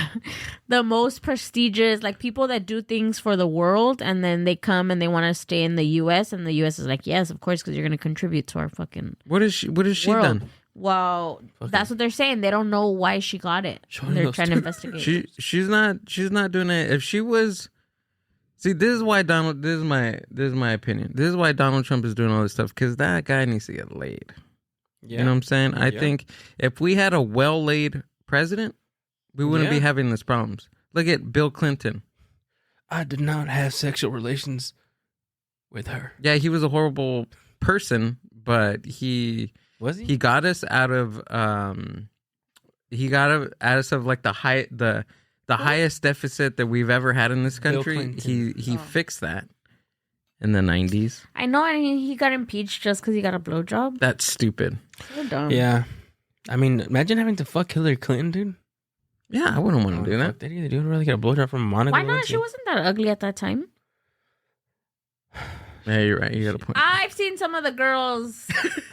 the most prestigious, like people that do things for the world, and then they come and they want to stay in the U.S. and the U.S. is like, yes, of course, because you're going to contribute to our fucking. What has she world. done? Well, that's what they're saying. They don't know why she got it. They're trying to investigate. She's not doing it. If she was, see, this is why Donald. This is my opinion. This is why Donald Trump is doing all this stuff because that guy needs to get laid. Yeah. You know what I'm saying? I think if we had a well-laid president, we wouldn't be having these problems. Look at Bill Clinton. I did not have sexual relations with her. Yeah, he was a horrible person, but he got us out of like the highest deficit that we've ever had in this country. He fixed that. In the 90s. I know, and he got impeached just because he got a blowjob. That's stupid. So dumb. Yeah. I mean, imagine having to fuck Hillary Clinton, dude. Yeah, I wouldn't want to do that. That either. Dude, really get a blowjob from Monica. Why not? She wasn't that ugly at that time. Yeah, you're right. You got a point. I've seen some of the girls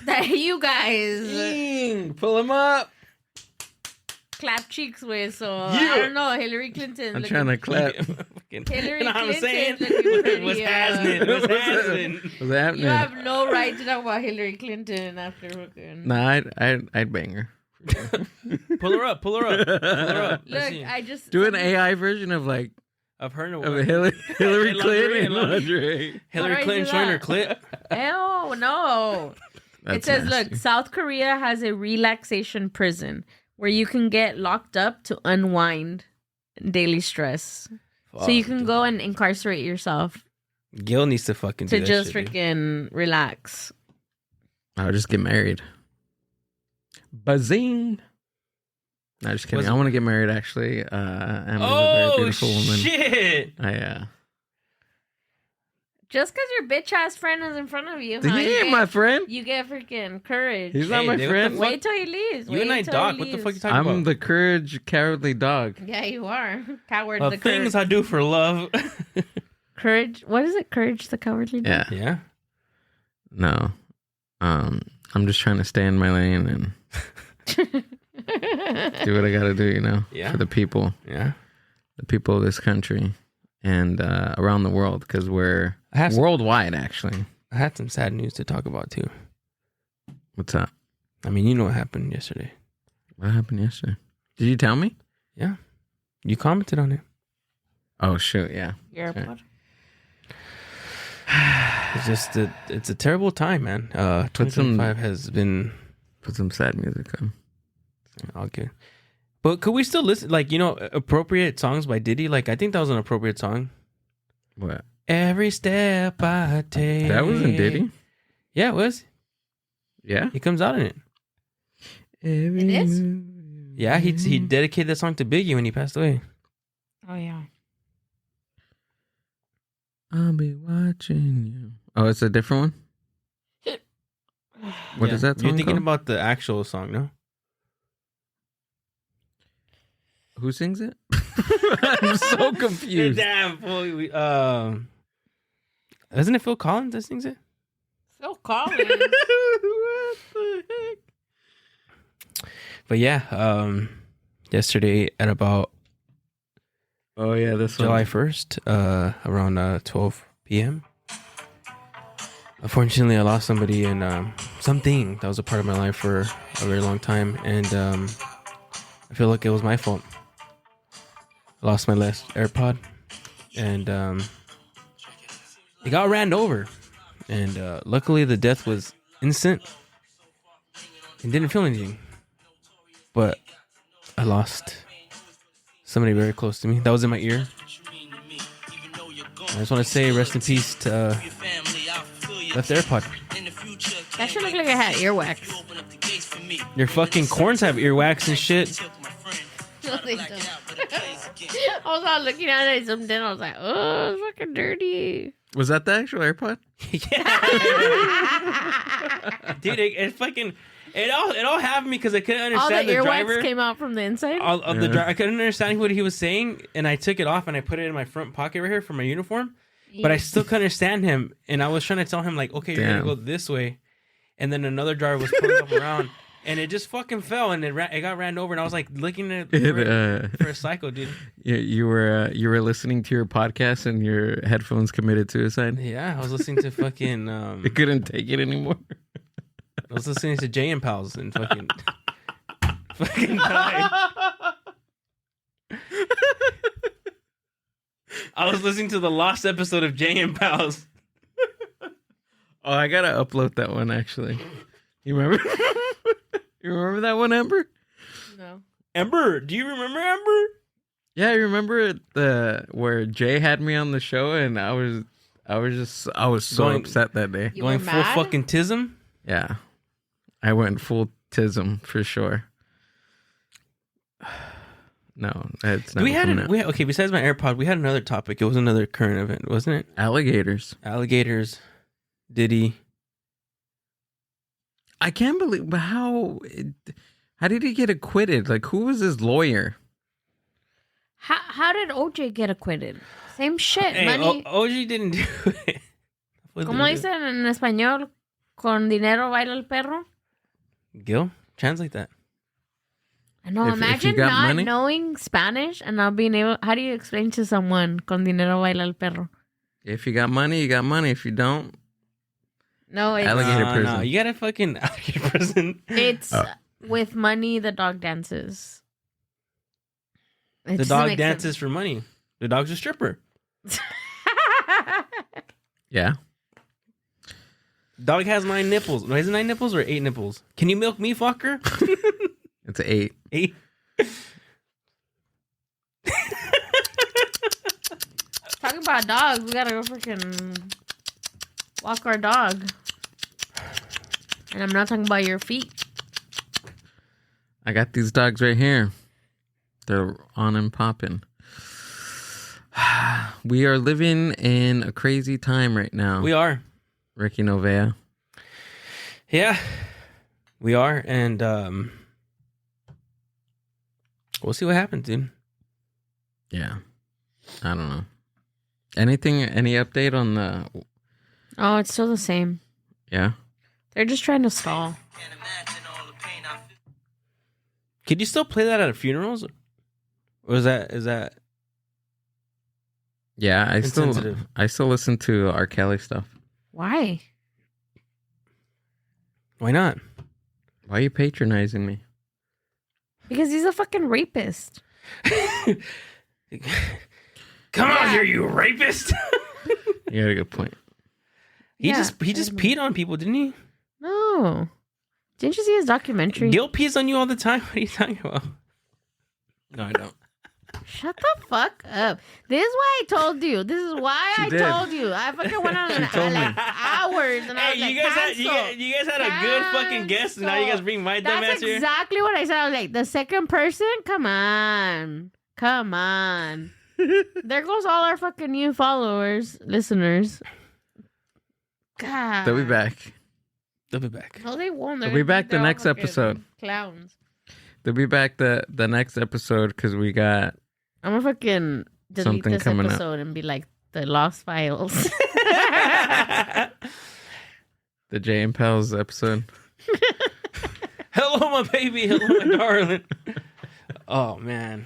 that you guys pull them up. Clap cheeks with, so I don't know. Hillary Clinton. I'm trying to clap. Hillary Clinton. Saying? What's happening? What's happening? What's happening? You have no right to talk about Hillary Clinton after hooking. Nah, I'd bang her. Pull her up. Pull her up. Look, I just do an AI version of like of her of Hillary Clinton and lingerie. Hillary Clinton showing her clit. Ew, no. It says, nasty. look, South Korea has a relaxation prison where you can get locked up to unwind daily stress. Fuck, so you can go and incarcerate yourself. GILL needs to fucking do to that just shit, freaking relax. I'll just get married. Bazing. No, just kidding. I want to get married actually. Emma's a very beautiful woman. Shit! Just because your bitch ass friend is in front of you, he ain't my friend. You get freaking courage. He's not my friend. Wait till he leaves. You and I dog. What the fuck are you talking about? I'm the courage, cowardly dog. Yeah, you are. Coward. The things I do for love. Courage. What is it? Courage, the cowardly dog. Yeah. No. I'm just trying to stay in my lane and do what I got to do. You know. Yeah. For the people. Yeah. The people of this country and around the world because we're worldwide. Actually, I had some sad news to talk about too. What's up? I mean, you know what happened yesterday. What happened yesterday? Did you tell me? Yeah. You commented on it. Oh, shoot. Yeah. Your AirPod. It's just it's a terrible time, man. 2025 has been. Put some sad music on. Okay. But could we still listen? Like, you know, appropriate songs by Diddy? Like, I think that was an appropriate song. What? Every step I take. That wasn't Diddy? Yeah, it was. Yeah? He comes out in it. It is? Yeah, he dedicated that song to Biggie when he passed away. Oh, yeah. I'll be watching you. Oh, it's a different one? What is that song You're thinking called? about the actual song, no? Who sings it? I'm so confused. Damn, boy. Isn't it Phil Collins that sings it? Phil Collins? What the heck? But yeah, yesterday at about Oh, yeah, this July one. 1st, around 12 p.m. Unfortunately, I lost somebody and something that was a part of my life for a very long time. And I feel like it was my fault. I lost my last AirPod. And it got ran over. And luckily, the death was instant. And didn't feel anything. But I lost somebody very close to me. That was in my ear. I just want to say rest in peace to left AirPod. That should look like it had earwax. Your fucking corns have earwax and shit. No, they don't. I was all looking at it and then I was like, oh, it's fucking dirty. Was that the actual AirPod? Yeah. Dude, it fucking... It all happened because I couldn't All the understand the earwax driver. came out from the inside. All of the driver. I couldn't understand what he was saying, and I took it off and I put it in my front pocket right here for my uniform. But I still couldn't understand him, and I was trying to tell him like, okay, you're gonna go this way, and then another driver was pulling up around, and it just fucking fell, and it got ran over, and I was like looking at it for a cycle, dude. You were listening to your podcast, and your headphones committed suicide. Yeah, I was listening to fucking. I couldn't take it anymore. I was listening to Jay and Pals and fucking died. I was listening to the lost episode of Jay and Pals. Oh, I gotta upload that one actually. You remember? You remember that one, Amber? No. Amber, do you remember Amber? Yeah, I remember where Jay had me on the show, and I was so upset that day. You Going were full mad? fucking tism? Yeah, I went full tism for sure. No, it's not. Okay, besides my AirPod, we had another topic. It was another current event, wasn't it? Alligators. Diddy. I can't believe, but how did he get acquitted? Like, who was his lawyer? How did OJ get acquitted? Same shit. Hey, Money. OG didn't do it. ¿Cómo dicen en español? Con dinero baila el perro. Gil, translate that. I know. If you Imagine got not money? knowing Spanish and not being able. How do you explain to someone con dinero baila el perro? If you got money, you got money. If you don't, No, it's Alligator prison. No, you gotta fucking alligator prison. it's with money the dog dances. It The doesn't dog make dances for money. The dog's a stripper. sense. yeah. Dog has 9 nipples. Is it 9 nipples or 8 nipples? Can you milk me, fucker? It's 8. 8. Talking about dogs, we gotta go freaking walk our dog. And I'm not talking about your feet. I got these dogs right here. They're on and popping. We are living in a crazy time right now. We are. Ricky Novella. Yeah. We are. And we'll see what happens, dude. Yeah. I don't know. Any update on the... Oh, it's still the same. Yeah? They're just trying to stall. Could you still play that at funerals? Or is that Yeah, I insensitive? still listen to R. Kelly stuff. Why? Why not? Why are you patronizing me? Because he's a fucking rapist. Come on here, you rapist! You got a good point. He Yeah, just peed on people, didn't he? No. Didn't you see his documentary? Gil pees on you all the time. What are you talking about? No, I don't. Shut the fuck up. This is why I told you. This is why She I did. told you. I fucking went on told like hours and I was Hey, like, you guys cancel. you guys had a good fucking guess, and now you guys bring my dumb ass That's here. exactly what I said. I was like, the second person? Come on. Come on. There goes all our fucking new followers, listeners. God. They'll be back. They'll be back. No, they won't. They'll be back the They're all next fucking episode. Clowns. They'll be back the next episode because we got... I'm gonna fucking delete Something this coming up. episode and be like the Lost Files. the Jay and Pals episode. Hello, my baby. Hello, my darling. Oh man,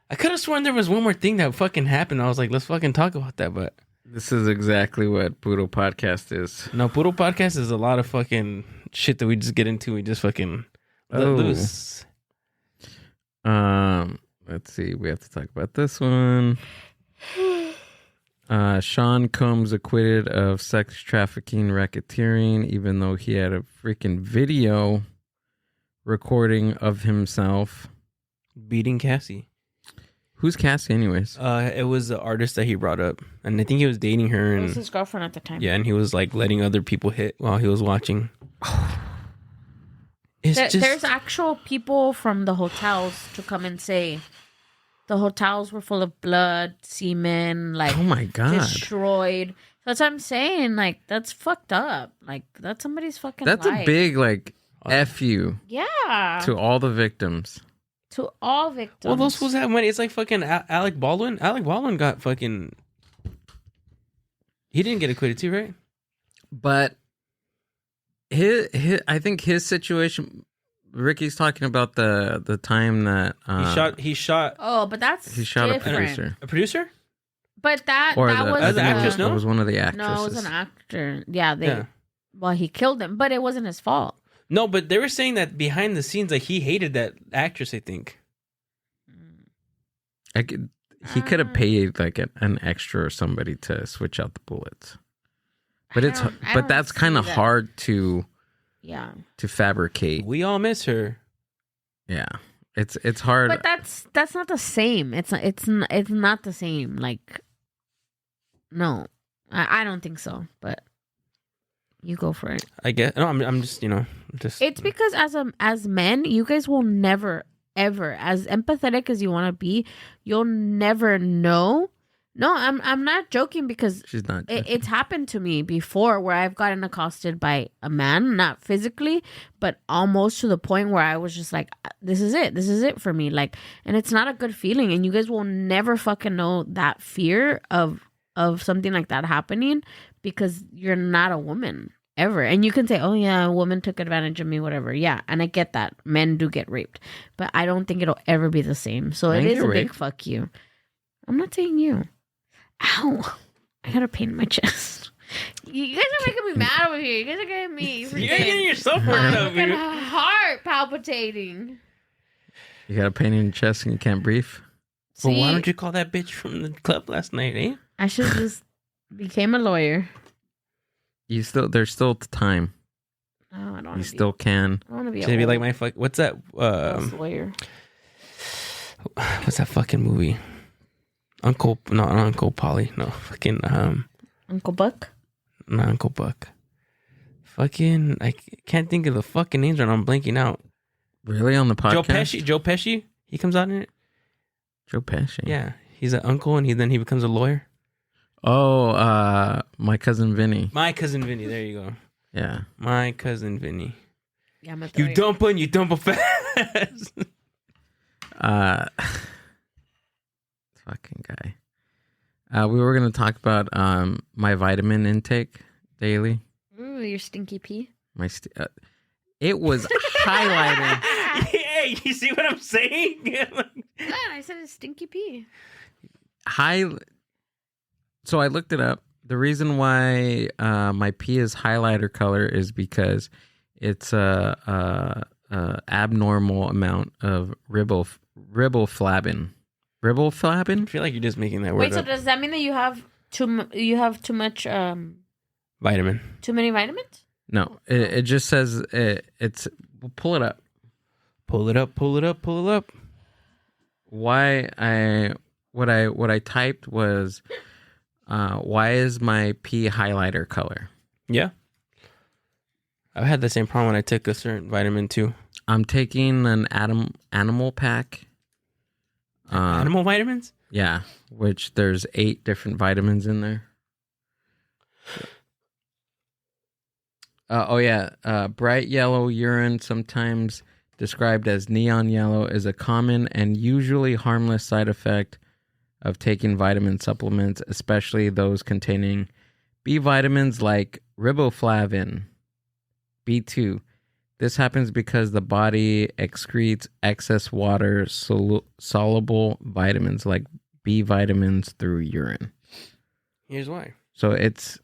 I could have sworn there was one more thing that fucking happened. I was like, let's fucking talk about that, but This is exactly what Poodle Podcast is. no. Poodle Podcast is a lot of fucking shit that we just get into. We just fucking let Oh. loose. Let's see. We have to talk about this one. Sean Combs acquitted of sex trafficking racketeering, even though he had a freaking video recording of himself. Beating Cassie. Who's Cassie, anyways? It was the artist that he brought up, and I think he was dating her, It was and his girlfriend at the time. yeah, and he was like letting other people hit while he was watching. It's There's actual people from the hotels to come and say the hotels were full of blood, semen, like Oh my God. destroyed. That's what I'm saying. Like, that's fucked up. Like, that's somebody's fucking That's life. a big, like, F you Yeah. to all the victims. To all victims. Well, those fools have money. It's like fucking Alec Baldwin. Alec Baldwin got fucking. He didn't get acquitted too, right? But I think his situation. Ricky's talking about the time that He shot Oh, but that's he shot different. a producer. a producer. But that Or that the, was I think the it actress, was, no? it was one of the actresses. No, it was an actor. Yeah, Yeah. Well, he killed him, but it wasn't his fault. No, but they were saying that behind the scenes, like he hated that actress. I think. He could have paid like an extra or somebody to switch out the bullets. But I don't that's kind of see that. hard to fabricate. We all miss her. Yeah, it's hard. But that's not the same. It's not the same. Like, no, I don't think so. But you go for it. I guess. No, I'm just just. It's because as men, you guys will never ever, as empathetic as you want to be, you'll never know. No, I'm not joking because She's not. it's happened to me before where I've gotten accosted by a man, not physically, but almost to the point where I was just like, this is it for me. Like, and it's not a good feeling, and you guys will never fucking know that fear of something like that happening because you're not a woman ever. And you can say, oh yeah, a woman took advantage of me, whatever. Yeah, and I get that. Men do get raped, but I don't think it'll ever be the same. So it is a big fuck you. I'm not saying you. Ow. I got a pain in my chest. You guys are making me mad over here. You guys are getting me. You're getting yourself worked up. My heart palpitating. You got a pain in your chest and you can't breathe. Well, why See, don't you call that bitch from the club last night, eh? I should have just became a lawyer. There's still time. No, I don't You want to still can. I want to be She's a gonna be like my fuck. What's that? lawyer. What's that fucking movie? Not Uncle Polly. No, fucking Uncle Buck? not Uncle Buck. Fucking, I can't think of the fucking names right now. I'm blanking out. Really on the podcast? Joe Pesci. He comes out in it. Joe Pesci. Yeah, he's an uncle, and then he becomes a lawyer. Oh, My Cousin Vinny. My Cousin Vinny. There you go. Yeah. My Cousin Vinny. Yeah, I'm a You dump a fast. Fucking guy. We were gonna talk about my vitamin intake daily. Ooh, your stinky pee. It was highlighted. Hey, you see what I'm saying? Yeah, I said it's stinky pee. So I looked it up. The reason why my pee is highlighter color is because it's a abnormal amount of riboflavin. Riboflavin? I feel like you're just making that word Wait, so up. does that mean that you have too much Vitamin. too many vitamins? No, it just says it's. We'll pull it up. Pull it up. What I typed was, why is my pee highlighter color? Yeah. I've had the same problem when I took a certain vitamin too. I'm taking an animal pack. Animal vitamins? Yeah, which there's 8 different vitamins in there. Bright yellow urine, sometimes described as neon yellow, is a common and usually harmless side effect of taking vitamin supplements, especially those containing B vitamins like riboflavin, B2. This happens because the body excretes excess water soluble vitamins like B vitamins through urine. Here's why. So it's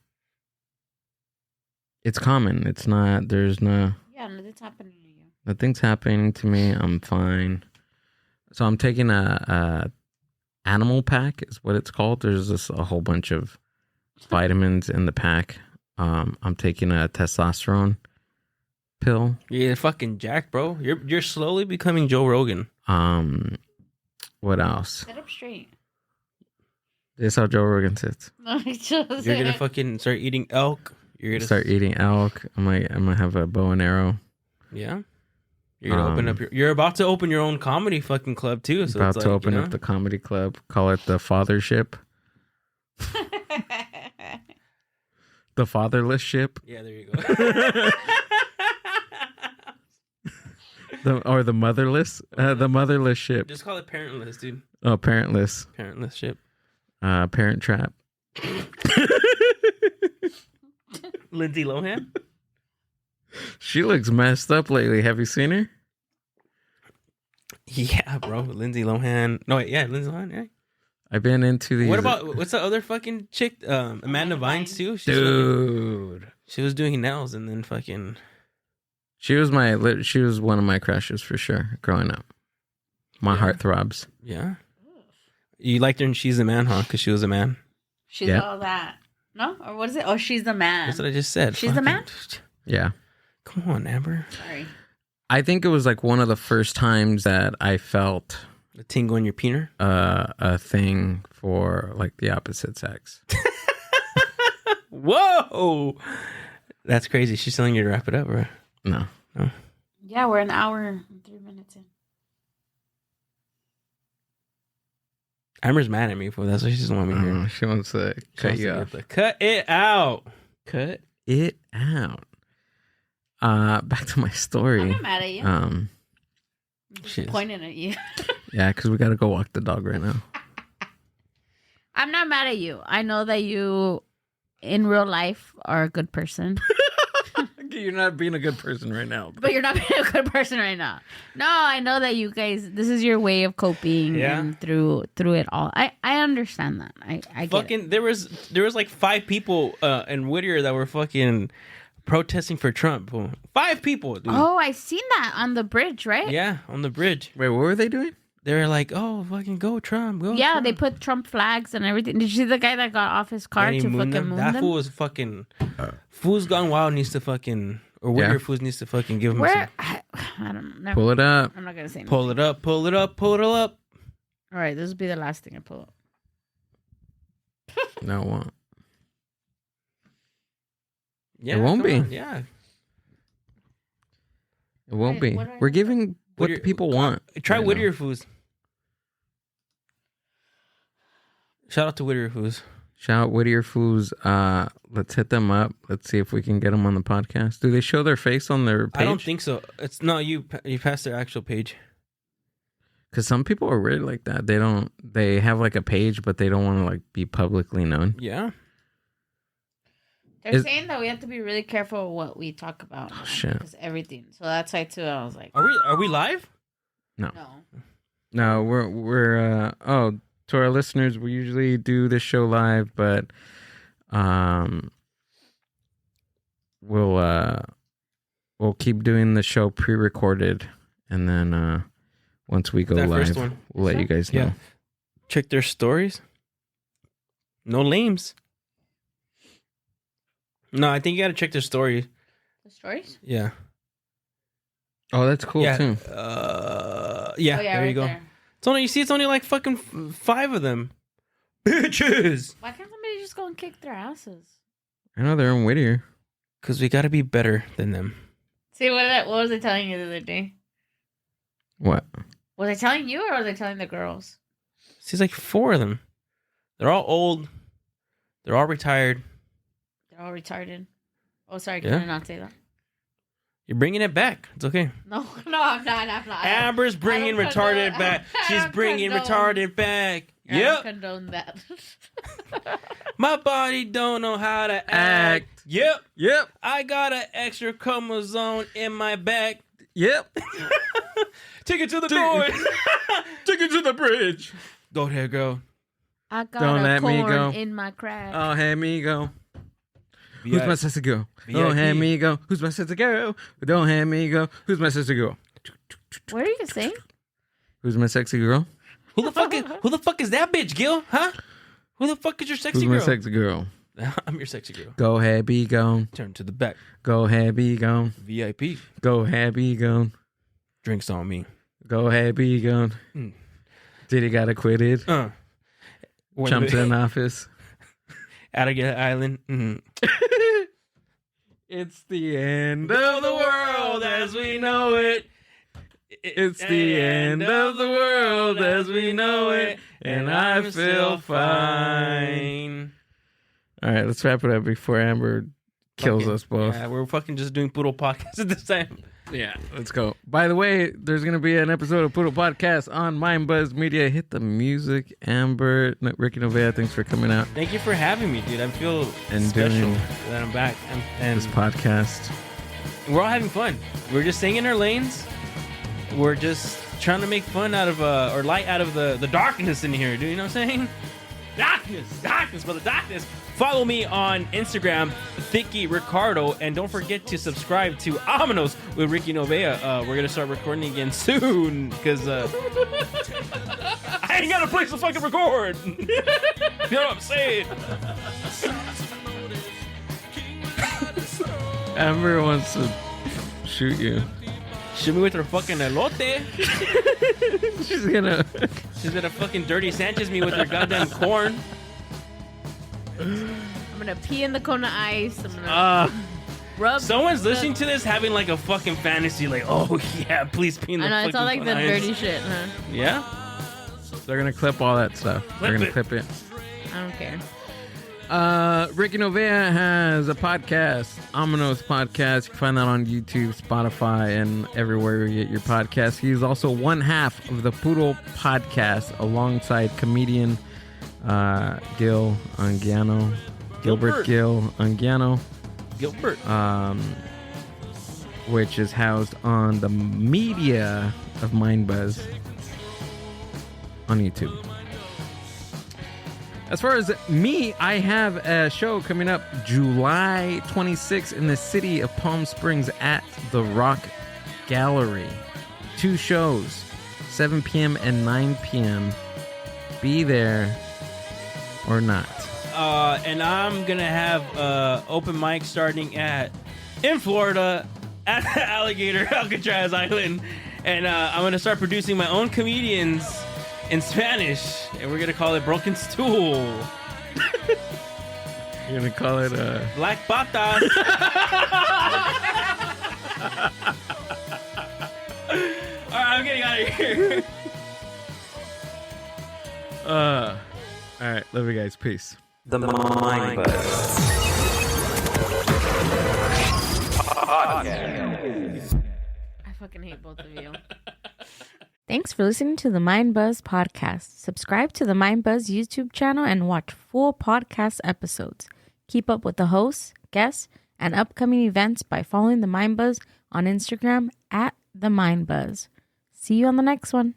common. It's not. There's no. Yeah, nothing's happening to you. Nothing's happening to me. I'm fine. So I'm taking a animal pack is what it's called. There's just a whole bunch of vitamins in the pack. I'm taking a testosterone pill. You're fucking jacked, bro. You're slowly becoming Joe Rogan. What else? Sit up straight. This is how Joe Rogan sits. No, You're gonna fucking start eating elk. You're gonna Start eating elk. I might have a bow and arrow. Yeah. You're gonna open up you're about to open your own comedy fucking club too. So About it's to like, open you know? up the comedy club. Call it the fathership. The fatherless ship. Yeah, there you go. The motherless? The motherless ship. Just call it parentless, dude. Oh, parentless. Parentless ship. Parent Trap. Lindsay Lohan? She looks messed up lately. Have you seen her? Yeah, bro. Lindsay Lohan. No, wait, yeah, Lindsay Lohan, right? I've been into these. What about, what's the other fucking chick? Amanda Vines, too? Dude. She was doing nails and then fucking... She was one of my crushes for sure growing up. My heart throbs. Yeah. You liked her and She's a Man, huh? Because she was a man. She's all that. No? Or what is it? Oh, She's the Man. That's what I just said. She's the man? Yeah. Come on, Amber. Sorry. I think it was like one of the first times that I felt A tingle in your peener? a thing for like the opposite sex. Whoa! That's crazy. She's telling you to wrap it up, bro. No. Yeah, we're an hour and 3 minutes in. Amber's mad at me for that's why she doesn't want me here. She wants to cut you off. Cut it out. Cut it out. Back to my story. I'm not mad at you. Um, I'm disappointed at you. yeah, because we got to go walk the dog right now. I'm not mad at you. I know that you, in real life, are a good person. You're not being a good person right now. But you're not being a good person right now. No, I know that you guys, this is your way of coping and through it all. I understand that. I get fucking it. There was like 5 people in Whittier that were fucking protesting for Trump. 5 people, dude. Oh, I seen that on the bridge, right? Yeah, on the bridge. Wait, what were they doing? They were like, "Oh, fucking go Trump, go!" Yeah, Trump. they put Trump flags and everything. Did you see the guy that got off his car to fucking moon that them? fool was fucking. Fool's Gone Wild needs to fucking, or Whittier Fools needs to fucking give him. Where? I don't know. Pull it up. I'm not gonna say. Pull it up. Pull it up. Pull it up. All right, this will be the last thing I pull up. No, it won't. Yeah, It won't be. on, Yeah, It won't Wait, be. what do I We're do? giving what Whittier- the people want. Try right now. Whittier Fools. Shout out to Whittier Fools. Shout out Whittier Fools. Let's hit them up. Let's see if we can get them on the podcast. Do they show their face on their page? I don't think so. It's no you. You passed their actual page. Because some people are weird like that. They have like a page, but they don't want to like be publicly known. Yeah. They're saying that we have to be really careful what we talk about. Oh, shit. Because everything. So that's why too. I was like, Are we live? No. no. No, we're to our listeners, we usually do this show live, but we'll keep doing the show pre-recorded, and then once we go That live, first one. we'll let you guys know. Yeah. Check their stories. No lames. No, I think you got to check their story. The stories? Yeah. Oh, that's cool yeah. too. Yeah. Oh, there right you go. there. It's only it's only like fucking 5 of them. Bitches. Why can't somebody just go and kick their asses? I know they're in Whittier. Because we got to be better than them. See, what was I telling you the other day? What? Was I telling you or was I telling the girls? See, it's like 4 of them. They're all old. They're all retired. They're all retarded. Oh, sorry. Yeah. Can I not say that? You're bringing it back. It's okay. No, I'm not. Amber's bringing I don't retarded condone- back. I She's don't bringing condone- retarded back. I don't Yep. condone that. My body don't know how to act. Yep. Yep. I got an extra chromosome in my back. Yep. Take it to the door. Take it to the bridge. Go ahead, girl. I got Don't a let me corn go. in my crack. Oh, hey, amigo. Who's my sister girl? Oh, hey, amigo. Who's my sister girl? Don't hey, amigo. Who's my sister girl? What are you saying? Who's my sexy girl? Who the fuck is that bitch, Gil? Huh? Who the fuck is your sexy Who's girl? my sexy girl? I'm your sexy girl. Go ahead, be gone. Turn to the back. Go ahead, be gone. VIP. Go ahead, be gone. Drinks on me. Go ahead, be gone. Mm. Did he got acquitted? Jumped in office. Alligator Island. Mm-hmm. It's the end Of the world as we know it. It's the end of the world as we know it, and I feel fine. All right, let's wrap it up before Amber kills us both. Yeah, we're fucking just doing poodle podcasts at this time. Yeah, let's go. By the way, there's going to be an episode of Poodle Podcast on Mind Buzz Media. Hit the music, Amber. Ricky Novella, thanks for coming out. Thank you for having me, dude. I feel And special doing that I'm back. And This podcast. we're all having fun. We're just staying in our lanes. We're just trying to make fun out of, or light out of the darkness in here, dude. You know what I'm saying? Darkness, brother, darkness. Follow me on Instagram, Thicky Ricardo, and don't forget to subscribe to Ominos with Ricky Novella. We're gonna start recording again soon because I ain't got a place to fucking record. You know what I'm saying? Amber wants to shoot you. Shoot me with her fucking elote. She's gonna fucking dirty Sanchez me with her goddamn corn. I'm gonna pee in the cone of ice. I'm gonna rub. Someone's listening to this having like a fucking fantasy, like, oh yeah, please pee in the I know fucking it's all like the ice. dirty shit, huh? Yeah. They're gonna clip all that stuff. They're gonna clip it. I don't care. Ricky Novella has a podcast, Ominos Podcast. You can find that on YouTube, Spotify, and everywhere you get your podcasts. He's also one half of the Poodle Podcast alongside comedian GILL Unguiano. Gilbert GILL Unguiano. Gilbert. Which is housed on the media of Mind Buzz on YouTube. As far as me, I have a show coming up July 26th in the city of Palm Springs at the Rock Gallery. 2 shows, 7 p.m. and 9 p.m. Be there or not. And I'm gonna have open mic starting in Florida at the Alligator Alcatraz Island, and I'm gonna start producing my own comedians in Spanish, and we're gonna call it Broken Stool. You're gonna call it Black Patas. All right, I'm getting out of here. all right, love you guys. Peace. The Mind Buzz. I fucking hate both of you. Thanks for listening to the Mind Buzz podcast. Subscribe to the Mind Buzz YouTube channel and watch full podcast episodes. Keep up with the hosts, guests, and upcoming events by following the Mind Buzz on Instagram at the Mind Buzz. See you on the next one.